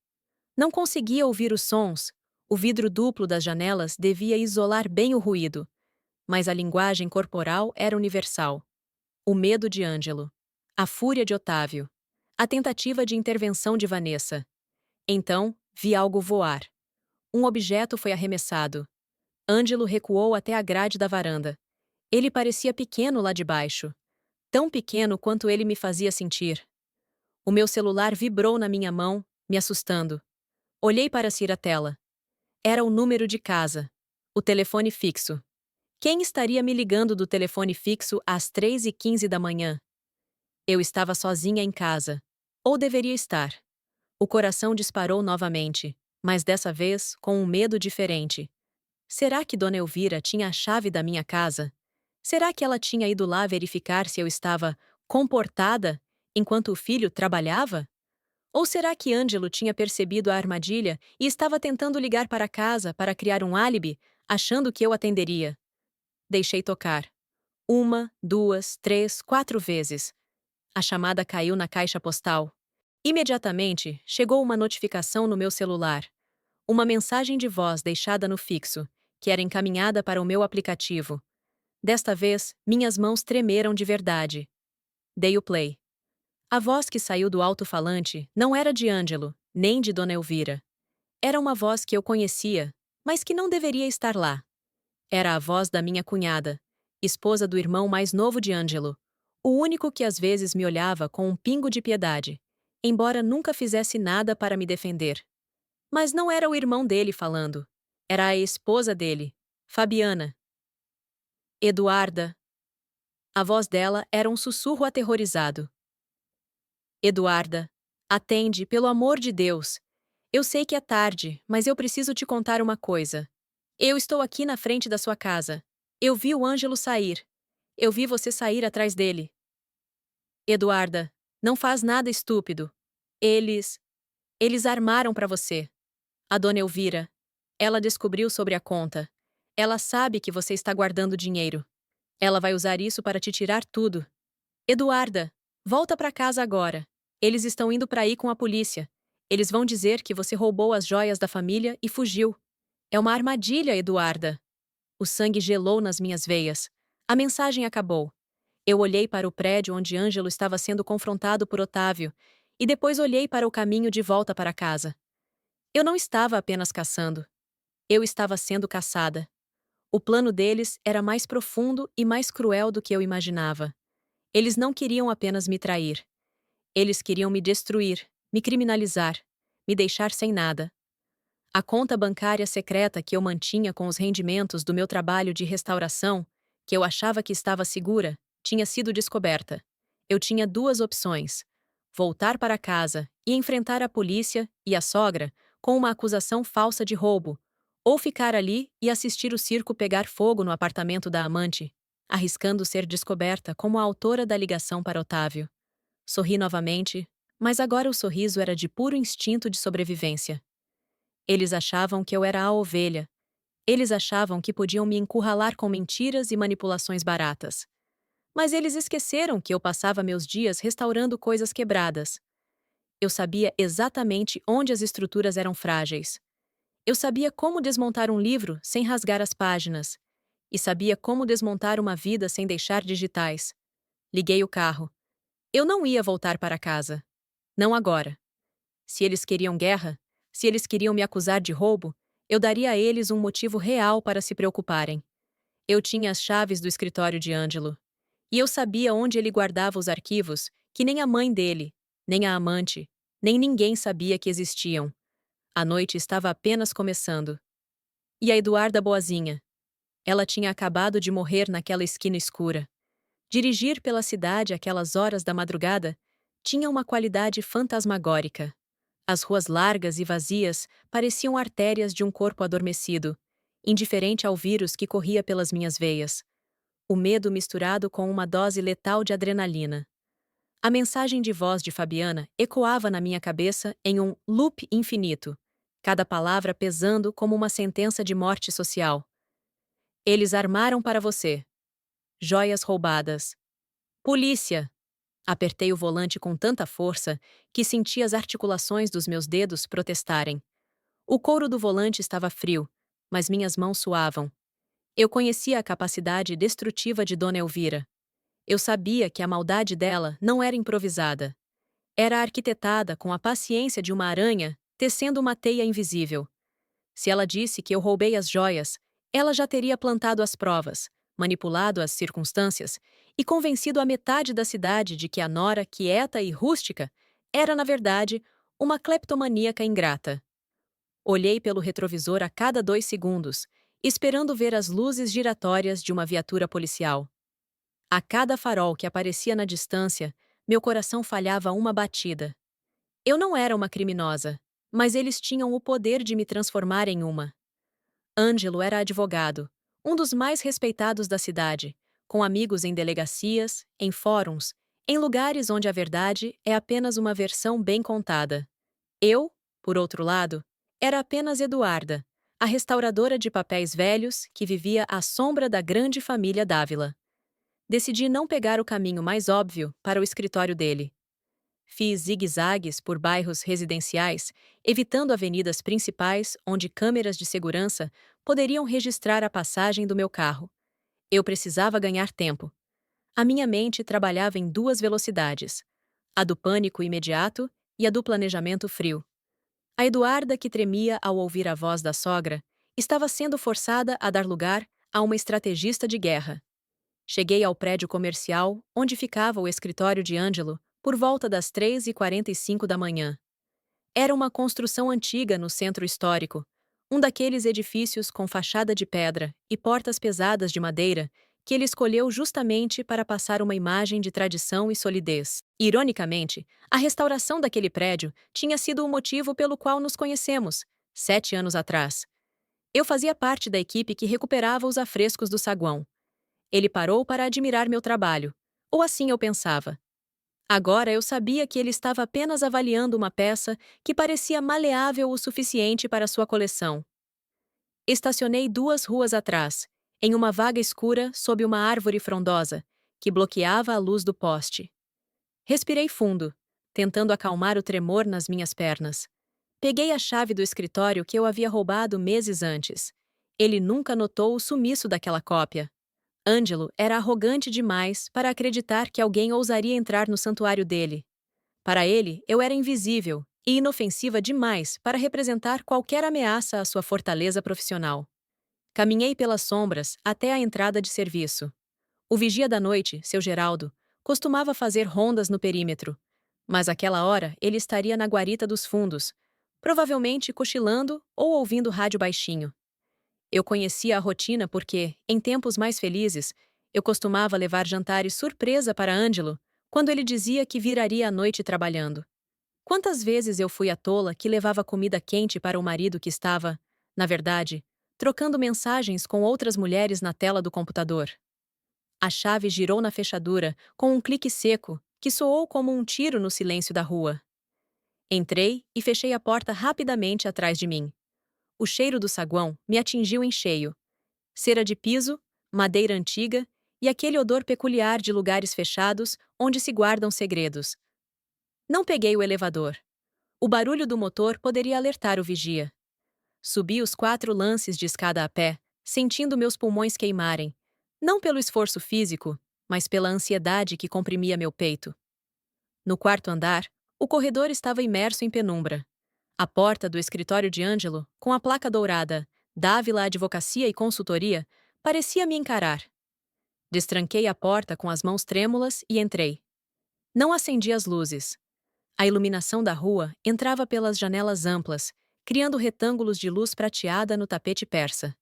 Speaker 1: Não conseguia ouvir os sons, o vidro duplo das janelas devia isolar bem o ruído, mas a linguagem corporal era universal. O medo de Ângelo. A fúria de Otávio. A tentativa de intervenção de Vanessa. Então, vi algo voar. Um objeto foi arremessado. Ângelo recuou até a grade da varanda. Ele parecia pequeno lá de baixo. Tão pequeno quanto ele me fazia sentir. O meu celular vibrou na minha mão, me assustando. Olhei para a tela. Era o número de casa. O telefone fixo. Quem estaria me ligando do telefone fixo às 3h15 da manhã? Eu estava sozinha em casa. Ou deveria estar. O coração disparou novamente, mas dessa vez com um medo diferente. Será que Dona Elvira tinha a chave da minha casa? Será que ela tinha ido lá verificar se eu estava comportada enquanto o filho trabalhava? Ou será que Ângelo tinha percebido a armadilha e estava tentando ligar para casa para criar um álibi, achando que eu atenderia? Deixei tocar. 1, 2, 3, 4 vezes. A chamada caiu na caixa postal. Imediatamente, chegou uma notificação no meu celular. Uma mensagem de voz deixada no fixo, que era encaminhada para o meu aplicativo. Desta vez, minhas mãos tremeram de verdade. Dei o play. A voz que saiu do alto-falante não era de Ângelo, nem de Dona Elvira. Era uma voz que eu conhecia, mas que não deveria estar lá. Era a voz da minha cunhada, esposa do irmão mais novo de Ângelo, o único que às vezes me olhava com um pingo de piedade, embora nunca fizesse nada para me defender. Mas não era o irmão dele falando. Era a esposa dele, Fabiana. Eduarda. A voz dela era um sussurro aterrorizado. Eduarda, atende, pelo amor de Deus. Eu sei que é tarde, mas eu preciso te contar uma coisa. Eu estou aqui na frente da sua casa. Eu vi o Ângelo sair. Eu vi você sair atrás dele. Eduarda, não faz nada estúpido. Eles armaram para você. A Dona Elvira. Ela descobriu sobre a conta. Ela sabe que você está guardando dinheiro. Ela vai usar isso para te tirar tudo. Eduarda, volta para casa agora. Eles estão indo para aí com a polícia. Eles vão dizer que você roubou as joias da família e fugiu. É uma armadilha, Eduarda. O sangue gelou nas minhas veias. A mensagem acabou. Eu olhei para o prédio onde Ângelo estava sendo confrontado por Otávio e depois olhei para o caminho de volta para casa. Eu não estava apenas caçando. Eu estava sendo caçada. O plano deles era mais profundo e mais cruel do que eu imaginava. Eles não queriam apenas me trair. Eles queriam me destruir, me criminalizar, me deixar sem nada. A conta bancária secreta que eu mantinha com os rendimentos do meu trabalho de restauração, que eu achava que estava segura, tinha sido descoberta. Eu tinha duas opções: voltar para casa e enfrentar a polícia e a sogra com uma acusação falsa de roubo, ou ficar ali e assistir o circo pegar fogo no apartamento da amante, arriscando ser descoberta como a autora da ligação para Otávio. Sorri novamente, mas agora o sorriso era de puro instinto de sobrevivência. Eles achavam que eu era a ovelha. Eles achavam que podiam me encurralar com mentiras e manipulações baratas. Mas eles esqueceram que eu passava meus dias restaurando coisas quebradas. Eu sabia exatamente onde as estruturas eram frágeis. Eu sabia como desmontar um livro sem rasgar as páginas. E sabia como desmontar uma vida sem deixar digitais. Liguei o carro. Eu não ia voltar para casa. Não agora. Se eles queriam guerra, se eles queriam me acusar de roubo, eu daria a eles um motivo real para se preocuparem. Eu tinha as chaves do escritório de Ângelo. E eu sabia onde ele guardava os arquivos que nem a mãe dele, nem a amante, nem ninguém sabia que existiam. A noite estava apenas começando. E a Eduarda Boazinha? Ela tinha acabado de morrer naquela esquina escura. Dirigir pela cidade àquelas horas da madrugada tinha uma qualidade fantasmagórica. As ruas largas e vazias pareciam artérias de um corpo adormecido, indiferente ao vírus que corria pelas minhas veias. O medo misturado com uma dose letal de adrenalina. A mensagem de voz de Fabiana ecoava na minha cabeça em um loop infinito, cada palavra pesando como uma sentença de morte social. Eles armaram para você. Joias roubadas. Polícia! Apertei o volante com tanta força que senti as articulações dos meus dedos protestarem. O couro do volante estava frio, mas minhas mãos suavam. Eu conhecia a capacidade destrutiva de Dona Elvira. Eu sabia que a maldade dela não era improvisada. Era arquitetada com a paciência de uma aranha tecendo uma teia invisível. Se ela disse que eu roubei as joias, ela já teria plantado as provas, manipulado as circunstâncias e convencido a metade da cidade de que a nora quieta e rústica era, na verdade, uma cleptomaníaca ingrata. Olhei pelo retrovisor a cada 2 segundos, esperando ver as luzes giratórias de uma viatura policial. A cada farol que aparecia na distância, meu coração falhava uma batida. Eu não era uma criminosa, mas eles tinham o poder de me transformar em uma. Ângelo era advogado, um dos mais respeitados da cidade, com amigos em delegacias, em fóruns, em lugares onde a verdade é apenas uma versão bem contada. Eu, por outro lado, era apenas Eduarda, a restauradora de papéis velhos que vivia à sombra da grande família Dávila. Decidi não pegar o caminho mais óbvio para o escritório dele. Fiz zigue-zagues por bairros residenciais, evitando avenidas principais onde câmeras de segurança poderiam registrar a passagem do meu carro. Eu precisava ganhar tempo. A minha mente trabalhava em 2 velocidades: a do pânico imediato e a do planejamento frio. A Eduarda, que tremia ao ouvir a voz da sogra, estava sendo forçada a dar lugar a uma estrategista de guerra. Cheguei ao prédio comercial, onde ficava o escritório de Ângelo, por volta das 3h45 da manhã. Era uma construção antiga no centro histórico, um daqueles edifícios com fachada de pedra e portas pesadas de madeira que ele escolheu justamente para passar uma imagem de tradição e solidez. Ironicamente, a restauração daquele prédio tinha sido o motivo pelo qual nos conhecemos, 7 anos atrás. Eu fazia parte da equipe que recuperava os afrescos do saguão. Ele parou para admirar meu trabalho, ou assim eu pensava. Agora eu sabia que ele estava apenas avaliando uma peça que parecia maleável o suficiente para sua coleção. Estacionei 2 ruas atrás, em uma vaga escura sob uma árvore frondosa, que bloqueava a luz do poste. Respirei fundo, tentando acalmar o tremor nas minhas pernas. Peguei a chave do escritório que eu havia roubado meses antes. Ele nunca notou o sumiço daquela cópia. Ângelo era arrogante demais para acreditar que alguém ousaria entrar no santuário dele. Para ele, eu era invisível e inofensiva demais para representar qualquer ameaça à sua fortaleza profissional. Caminhei pelas sombras até a entrada de serviço. O vigia da noite, seu Geraldo, costumava fazer rondas no perímetro, mas àquela hora ele estaria na guarita dos fundos, provavelmente cochilando ou ouvindo rádio baixinho. Eu conhecia a rotina porque, em tempos mais felizes, eu costumava levar jantares surpresa para Ângelo quando ele dizia que viraria a noite trabalhando. Quantas vezes eu fui a tola que levava comida quente para o marido que estava, na verdade, trocando mensagens com outras mulheres na tela do computador. A chave girou na fechadura com um clique seco que soou como um tiro no silêncio da rua. Entrei e fechei a porta rapidamente atrás de mim. O cheiro do saguão me atingiu em cheio. Cera de piso, madeira antiga e aquele odor peculiar de lugares fechados onde se guardam segredos. Não peguei o elevador. O barulho do motor poderia alertar o vigia. Subi os 4 lances de escada a pé, sentindo meus pulmões queimarem, não pelo esforço físico, mas pela ansiedade que comprimia meu peito. No quarto andar, o corredor estava imerso em penumbra. A porta do escritório de Ângelo, com a placa dourada Dávila Advocacia e Consultoria, parecia me encarar. Destranquei a porta com as mãos trêmulas e entrei. Não acendi as luzes. A iluminação da rua entrava pelas janelas amplas, criando retângulos de luz prateada no tapete persa.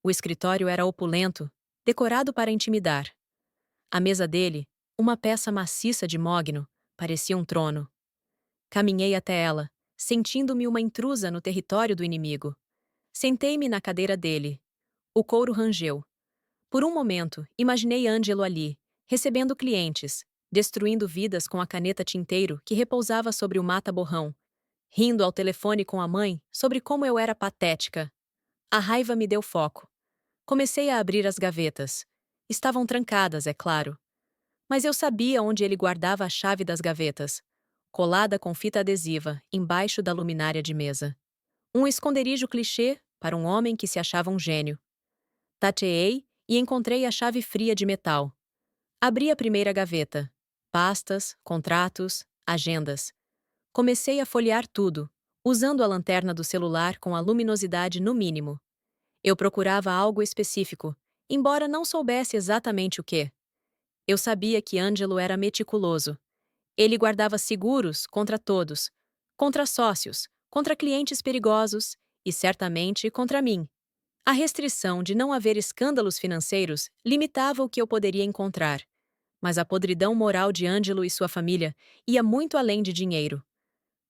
Speaker 1: O escritório era opulento, decorado para intimidar. A mesa dele, uma peça maciça de mogno, parecia um trono. Caminhei até ela, sentindo-me uma intrusa no território do inimigo. Sentei-me na cadeira dele. O couro rangeu. Por um momento, imaginei Ângelo ali, recebendo clientes, destruindo vidas com a caneta tinteiro que repousava sobre o mata-borrão, rindo ao telefone com a mãe sobre como eu era patética. A raiva me deu foco. Comecei a abrir as gavetas. Estavam trancadas, é claro. Mas eu sabia onde ele guardava a chave das gavetas, colada com fita adesiva, embaixo da luminária de mesa. Um esconderijo clichê para um homem que se achava um gênio. Tateei e encontrei a chave fria de metal. Abri a primeira gaveta. Pastas, contratos, agendas. Comecei a folhear tudo, usando a lanterna do celular com a luminosidade no mínimo. Eu procurava algo específico, embora não soubesse exatamente o que. Eu sabia que Ângelo era meticuloso. Ele guardava seguros contra todos, contra sócios, contra clientes perigosos e certamente contra mim. A restrição de não haver escândalos financeiros limitava o que eu poderia encontrar, mas a podridão moral de Ângelo e sua família ia muito além de dinheiro.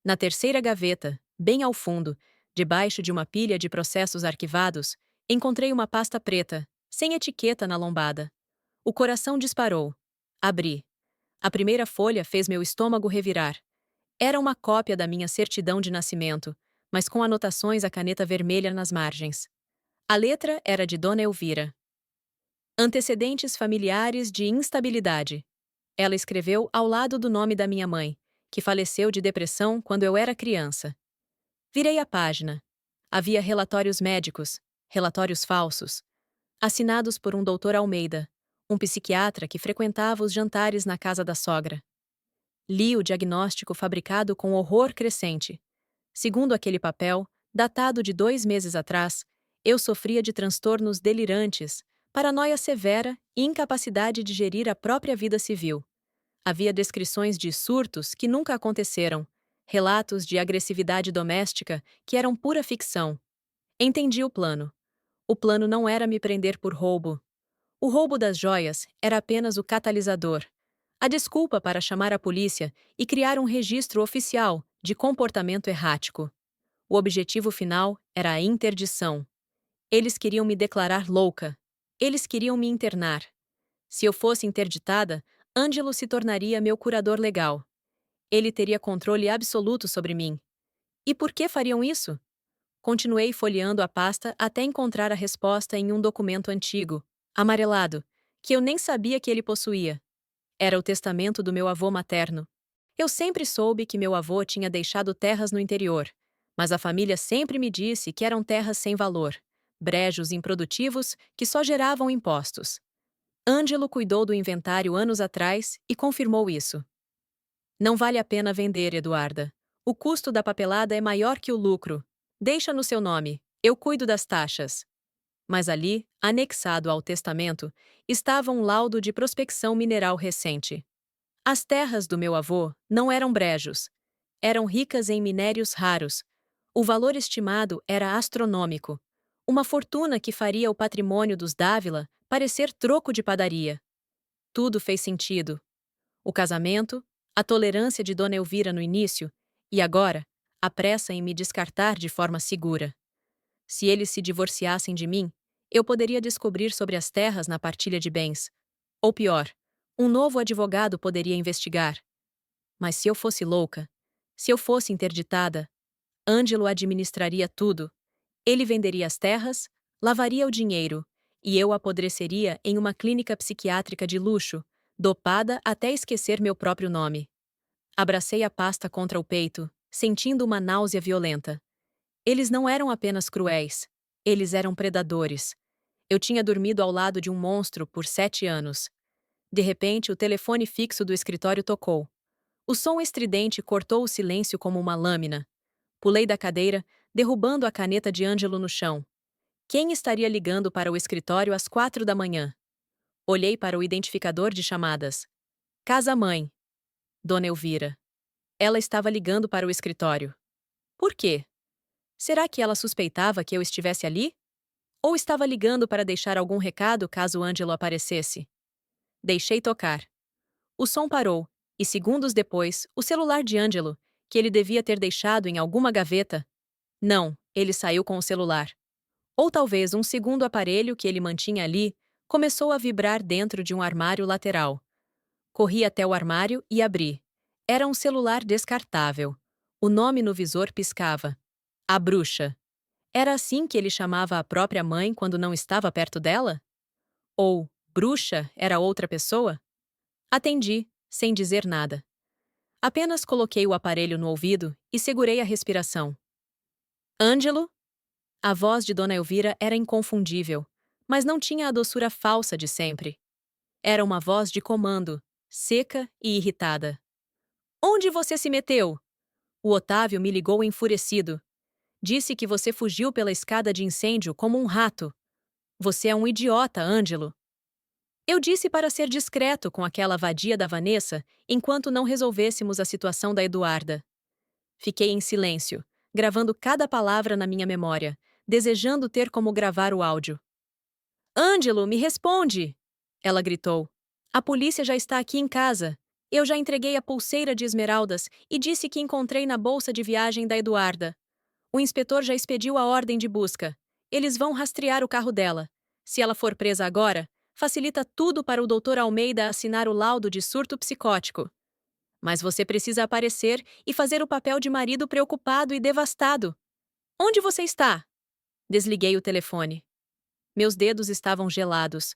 Speaker 1: Na terceira gaveta, bem ao fundo, debaixo de uma pilha de processos arquivados, encontrei uma pasta preta, sem etiqueta na lombada. O coração disparou. Abri. A primeira folha fez meu estômago revirar. Era uma cópia da minha certidão de nascimento, mas com anotações a caneta vermelha nas margens. A letra era de Dona Elvira. Antecedentes familiares de instabilidade. Ela escreveu ao lado do nome da minha mãe, que faleceu de depressão quando eu era criança. Virei a página. Havia relatórios médicos, relatórios falsos, assinados por um doutor Almeida, um psiquiatra que frequentava os jantares na casa da sogra. Li o diagnóstico fabricado com horror crescente. Segundo aquele papel, datado de 2 meses atrás, eu sofria de transtornos delirantes, paranoia severa e incapacidade de gerir a própria vida civil. Havia descrições de surtos que nunca aconteceram, relatos de agressividade doméstica que eram pura ficção. Entendi o plano. O plano não era me prender por roubo. O roubo das joias era apenas o catalisador, a desculpa para chamar a polícia e criar um registro oficial de comportamento errático. O objetivo final era a interdição. Eles queriam me declarar louca. Eles queriam me internar. Se eu fosse interditada, Ângelo se tornaria meu curador legal. Ele teria controle absoluto sobre mim. E por que fariam isso? Continuei folheando a pasta até encontrar a resposta em um documento antigo, amarelado, que eu nem sabia que ele possuía. Era o testamento do meu avô materno. Eu sempre soube que meu avô tinha deixado terras no interior, mas a família sempre me disse que eram terras sem valor, brejos improdutivos que só geravam impostos. Ângelo cuidou do inventário anos atrás e confirmou isso. Não vale a pena vender, Eduarda. O custo da papelada é maior que o lucro. Deixa no seu nome, eu cuido das taxas. Mas ali, anexado ao testamento, estava um laudo de prospecção mineral recente. As terras do meu avô não eram brejos. Eram ricas em minérios raros. O valor estimado era astronômico. Uma fortuna que faria o patrimônio dos Dávila parecer troco de padaria. Tudo fez sentido. O casamento, a tolerância de Dona Elvira no início e agora, a pressa em me descartar de forma segura. Se eles se divorciassem de mim, eu poderia descobrir sobre as terras na partilha de bens. Ou pior, um novo advogado poderia investigar. Mas se eu fosse louca, se eu fosse interditada, Ângelo administraria tudo. Ele venderia as terras, lavaria o dinheiro, e eu apodreceria em uma clínica psiquiátrica de luxo, dopada até esquecer meu próprio nome. Abracei a pasta contra o peito, sentindo uma náusea violenta. Eles não eram apenas cruéis. Eles eram predadores. Eu tinha dormido ao lado de um monstro por 7 anos. De repente, o telefone fixo do escritório tocou. O som estridente cortou o silêncio como uma lâmina. Pulei da cadeira, derrubando a caneta de Ângelo no chão. Quem estaria ligando para o escritório às 4 da manhã? Olhei para o identificador de chamadas. Casa-mãe. Dona Elvira. Ela estava ligando para o escritório. Por quê? Será que ela suspeitava que eu estivesse ali? Ou estava ligando para deixar algum recado caso Ângelo aparecesse? Deixei tocar. O som parou, e segundos depois, o celular de Ângelo, que ele devia ter deixado em alguma gaveta. Não, ele saiu com o celular. Ou talvez um segundo aparelho que ele mantinha ali começou a vibrar dentro de um armário lateral. Corri até o armário e abri. Era um celular descartável. O nome no visor piscava. A bruxa. Era assim que ele chamava a própria mãe quando não estava perto dela? Ou bruxa era outra pessoa? Atendi, sem dizer nada. Apenas coloquei o aparelho no ouvido e segurei a respiração. Ângelo? A voz de Dona Elvira era inconfundível, mas não tinha a doçura falsa de sempre. Era uma voz de comando, seca e irritada. Onde você se meteu? O Otávio me ligou enfurecido. Disse que você fugiu pela escada de incêndio como um rato. Você é um idiota, Ângelo. Eu disse para ser discreto com aquela vadia da Vanessa enquanto não resolvêssemos a situação da Eduarda. Fiquei em silêncio, gravando cada palavra na minha memória, desejando ter como gravar o áudio. Ângelo, me responde! Ela gritou. A polícia já está aqui em casa. Eu já entreguei a pulseira de esmeraldas e disse que encontrei na bolsa de viagem da Eduarda. O inspetor já expediu a ordem de busca. Eles vão rastrear o carro dela. Se ela for presa agora, facilita tudo para o Dr. Almeida assinar o laudo de surto psicótico. Mas você precisa aparecer e fazer o papel de marido preocupado e devastado. Onde você está? Desliguei o telefone. Meus dedos estavam gelados.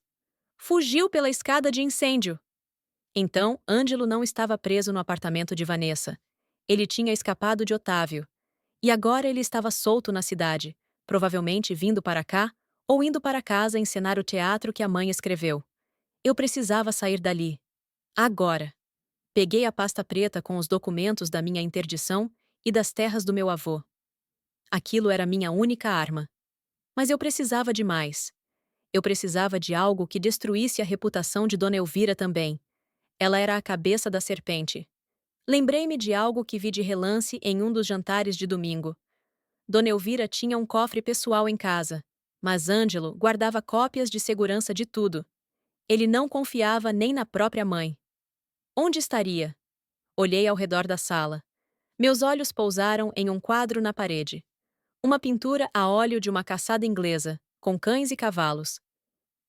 Speaker 1: Fugiu pela escada de incêndio. Então, Ângelo não estava preso no apartamento de Vanessa. Ele tinha escapado de Otávio. E agora ele estava solto na cidade, provavelmente vindo para cá ou indo para casa encenar o teatro que a mãe escreveu. Eu precisava sair dali. Agora. Peguei a pasta preta com os documentos da minha interdição e das terras do meu avô. Aquilo era minha única arma. Mas eu precisava de mais. Eu precisava de algo que destruísse a reputação de Dona Elvira também. Ela era a cabeça da serpente. Lembrei-me de algo que vi de relance em um dos jantares de domingo. Dona Elvira tinha um cofre pessoal em casa, mas Ângelo guardava cópias de segurança de tudo. Ele não confiava nem na própria mãe. Onde estaria? Olhei ao redor da sala. Meus olhos pousaram em um quadro na parede. Uma pintura a óleo de uma caçada inglesa, com cães e cavalos.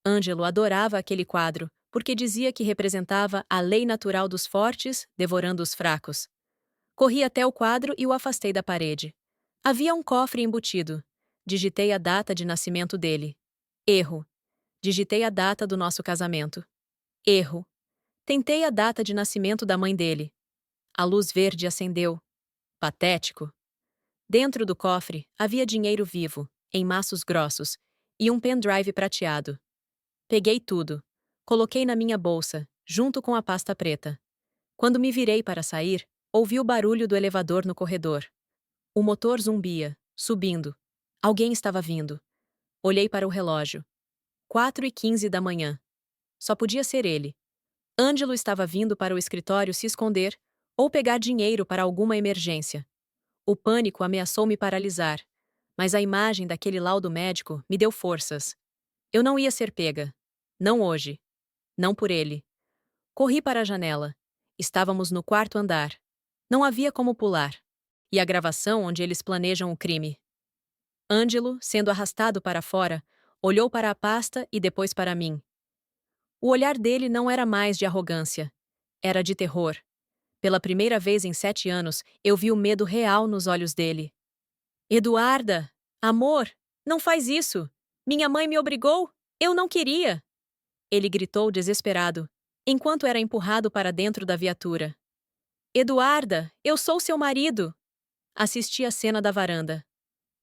Speaker 1: Ângelo adorava aquele quadro, porque dizia que representava a lei natural dos fortes devorando os fracos. Corri até o quadro e o afastei da parede. Havia um cofre embutido. Digitei a data de nascimento dele. Erro. Digitei a data do nosso casamento. Erro. Tentei a data de nascimento da mãe dele. A luz verde acendeu. Patético. Dentro do cofre havia dinheiro vivo, em maços grossos, e um pendrive prateado. Peguei tudo. Coloquei na minha bolsa, junto com a pasta preta. Quando me virei para sair, ouvi o barulho do elevador no corredor. O motor zumbia, subindo. Alguém estava vindo. Olhei para o relógio. 4h15 da manhã. Só podia ser ele. Ângelo estava vindo para o escritório se esconder ou pegar dinheiro para alguma emergência. O pânico ameaçou me paralisar, mas a imagem daquele laudo médico me deu forças. Eu não ia ser pega. Não hoje. Não por ele. Corri para a janela. Estávamos no 4º andar. Não havia como pular. E a gravação onde eles planejam o crime. Ângelo, sendo arrastado para fora, olhou para a pasta e depois para mim. O olhar dele não era mais de arrogância. Era de terror. Pela primeira vez em 7 anos, eu vi o medo real nos olhos dele. Eduarda! Amor! Não faz isso! Minha mãe me obrigou! Eu não queria! Ele gritou desesperado, enquanto era empurrado para dentro da viatura. Eduarda! Eu sou seu marido! Assisti a cena da varanda.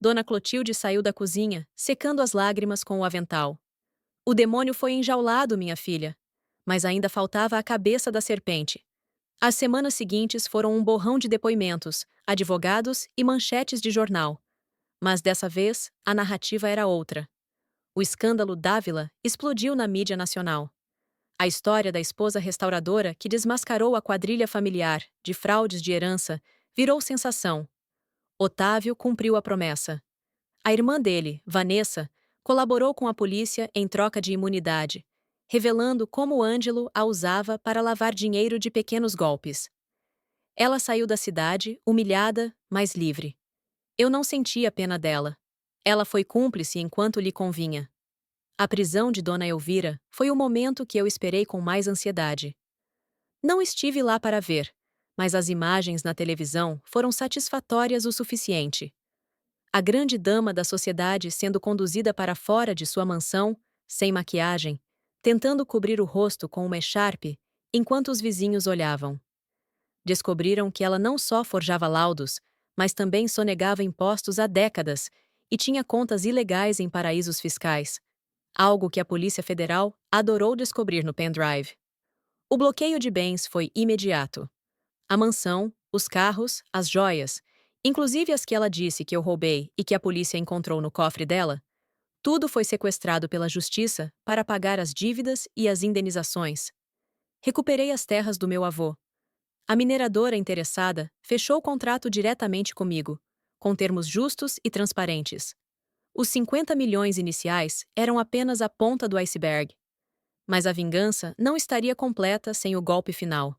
Speaker 1: Dona Clotilde saiu da cozinha, secando as lágrimas com o avental. O demônio foi enjaulado, minha filha. Mas ainda faltava a cabeça da serpente. As semanas seguintes foram um borrão de depoimentos, advogados e manchetes de jornal. Mas dessa vez, a narrativa era outra. O escândalo Dávila explodiu na mídia nacional. A história da esposa restauradora que desmascarou a quadrilha familiar de fraudes de herança virou sensação. Otávio cumpriu a promessa. A irmã dele, Vanessa, colaborou com a polícia em troca de imunidade, revelando como Ângelo a usava para lavar dinheiro de pequenos golpes. Ela saiu da cidade, humilhada, mas livre. Eu não sentia pena dela. Ela foi cúmplice enquanto lhe convinha. A prisão de Dona Elvira foi o momento que eu esperei com mais ansiedade. Não estive lá para ver, mas as imagens na televisão foram satisfatórias o suficiente. A grande dama da sociedade sendo conduzida para fora de sua mansão, sem maquiagem, tentando cobrir o rosto com uma echarpe, enquanto os vizinhos olhavam. Descobriram que ela não só forjava laudos, mas também sonegava impostos há décadas e tinha contas ilegais em paraísos fiscais. algo que a Polícia Federal adorou descobrir no pendrive. O bloqueio de bens foi imediato. A mansão, os carros, as joias, inclusive as que ela disse que eu roubei e que a polícia encontrou no cofre dela, tudo foi sequestrado pela justiça para pagar as dívidas e as indenizações. Recuperei as terras do meu avô. A mineradora interessada fechou o contrato diretamente comigo, com termos justos e transparentes. Os 50 milhões iniciais eram apenas a ponta do iceberg. Mas a vingança não estaria completa sem o golpe final.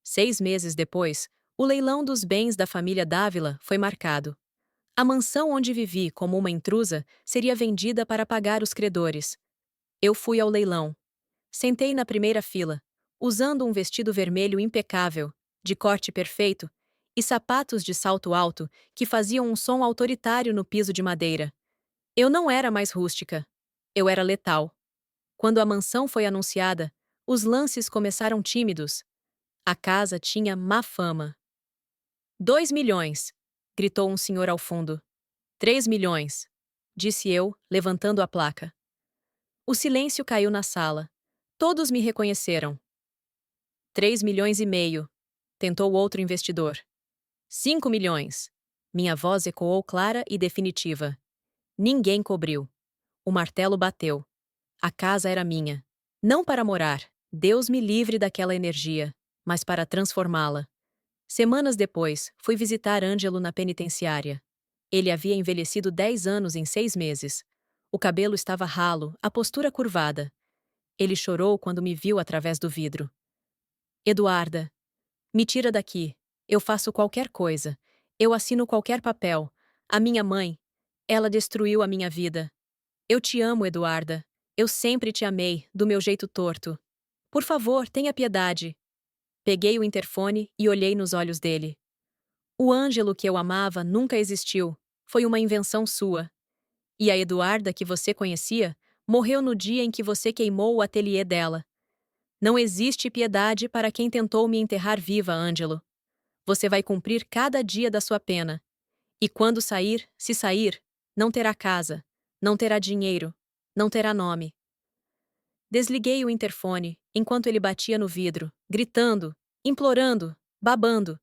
Speaker 1: 6 meses depois, o leilão dos bens da família Dávila foi marcado. A mansão onde vivi como uma intrusa seria vendida para pagar os credores. Eu fui ao leilão. Sentei na primeira fila, usando um vestido vermelho impecável, de corte perfeito, e sapatos de salto alto que faziam um som autoritário no piso de madeira. Eu não era mais rústica. Eu era letal. Quando a mansão foi anunciada, os lances começaram tímidos. A casa tinha má fama. 2 milhões! Gritou um senhor ao fundo. 3 milhões! Disse eu, levantando a placa. O silêncio caiu na sala. Todos me reconheceram. 3,5 milhões, tentou outro investidor. 5 milhões. Minha voz ecoou clara e definitiva. Ninguém cobriu. O martelo bateu. A casa era minha. Não para morar, Deus me livre daquela energia, mas para transformá-la. Semanas depois, fui visitar Ângelo na penitenciária. Ele havia envelhecido 10 anos em 6 meses. O cabelo estava ralo, a postura curvada. Ele chorou quando me viu através do vidro. Eduarda, me tira daqui. Eu faço qualquer coisa. Eu assino qualquer papel. A minha mãe, ela destruiu a minha vida. Eu te amo, Eduarda. Eu sempre te amei, do meu jeito torto. Por favor, tenha piedade. Peguei o interfone e olhei nos olhos dele. O Ângelo que eu amava nunca existiu. Foi uma invenção sua. E a Eduarda que você conhecia morreu no dia em que você queimou o ateliê dela. Não existe piedade para quem tentou me enterrar viva, Ângelo. Você vai cumprir cada dia da sua pena. E quando sair, se sair, não terá casa, não terá dinheiro, não terá nome. Desliguei o interfone enquanto ele batia no vidro, gritando, implorando, babando.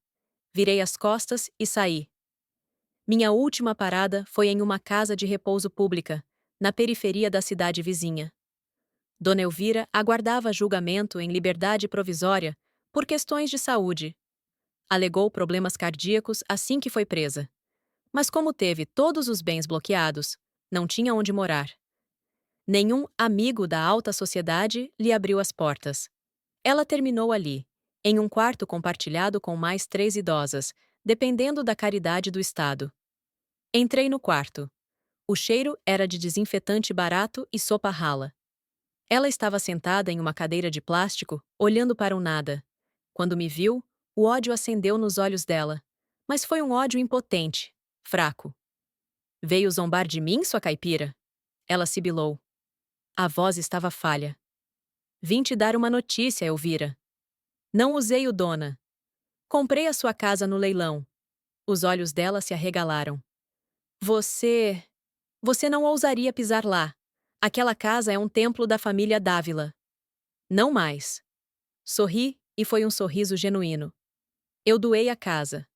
Speaker 1: Virei as costas e saí. Minha última parada foi em uma casa de repouso pública, na periferia da cidade vizinha. Dona Elvira aguardava julgamento em liberdade provisória por questões de saúde. Alegou problemas cardíacos assim que foi presa. Mas como teve todos os bens bloqueados, não tinha onde morar. Nenhum amigo da alta sociedade lhe abriu as portas. Ela terminou ali, em um quarto compartilhado com mais 3 idosas, dependendo da caridade do Estado. Entrei no quarto. O cheiro era de desinfetante barato e sopa rala. Ela estava sentada em uma cadeira de plástico, olhando para o nada. Quando me viu, o ódio acendeu nos olhos dela. Mas foi um ódio impotente, fraco. Veio zombar de mim, sua caipira? Ela sibilou. A voz estava falha. Vim te dar uma notícia, Elvira. Não usei o dona. Comprei a sua casa no leilão. Os olhos dela se arregalaram. Você não ousaria pisar lá. Aquela casa é um templo da família Dávila. Não mais. Sorri, e foi um sorriso genuíno. Eu doei a casa.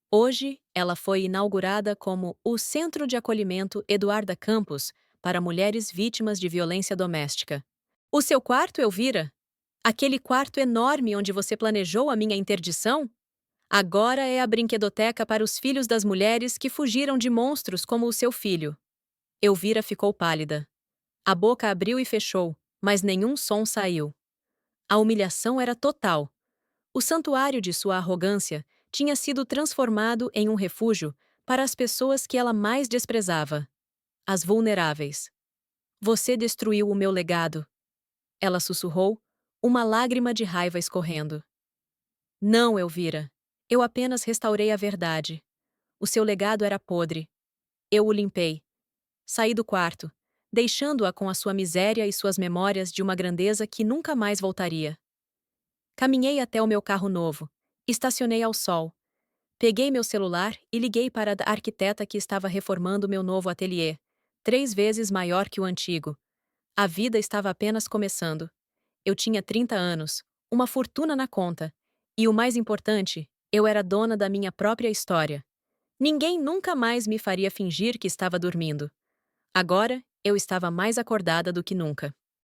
Speaker 1: Hoje, ela foi inaugurada como o Centro de Acolhimento Eduarda Campos para mulheres vítimas de violência doméstica. O seu quarto, Elvira? Aquele quarto enorme onde você planejou a minha interdição? Agora é a brinquedoteca para os filhos das mulheres que fugiram de monstros como o seu filho. Elvira ficou pálida. A boca abriu e fechou, mas nenhum som saiu. A humilhação era total. O santuário de sua arrogância tinha sido transformado em um refúgio para as pessoas que ela mais desprezava. As vulneráveis. Você destruiu o meu legado. Ela sussurrou, uma lágrima de raiva escorrendo. Não, Elvira. Eu apenas restaurei a verdade. O seu legado era podre. Eu o limpei. Saí do quarto, deixando-a com a sua miséria e suas memórias de uma grandeza que nunca mais voltaria. Caminhei até o meu carro novo. Estacionei ao sol. Peguei meu celular e liguei para a arquiteta que estava reformando meu novo ateliê, 3 vezes maior que o antigo. A vida estava apenas começando. Eu tinha 30 anos, uma fortuna na conta. E o mais importante, eu era dona da minha própria história. Ninguém nunca mais me faria fingir que estava dormindo. Agora, eu estava mais acordada do que nunca.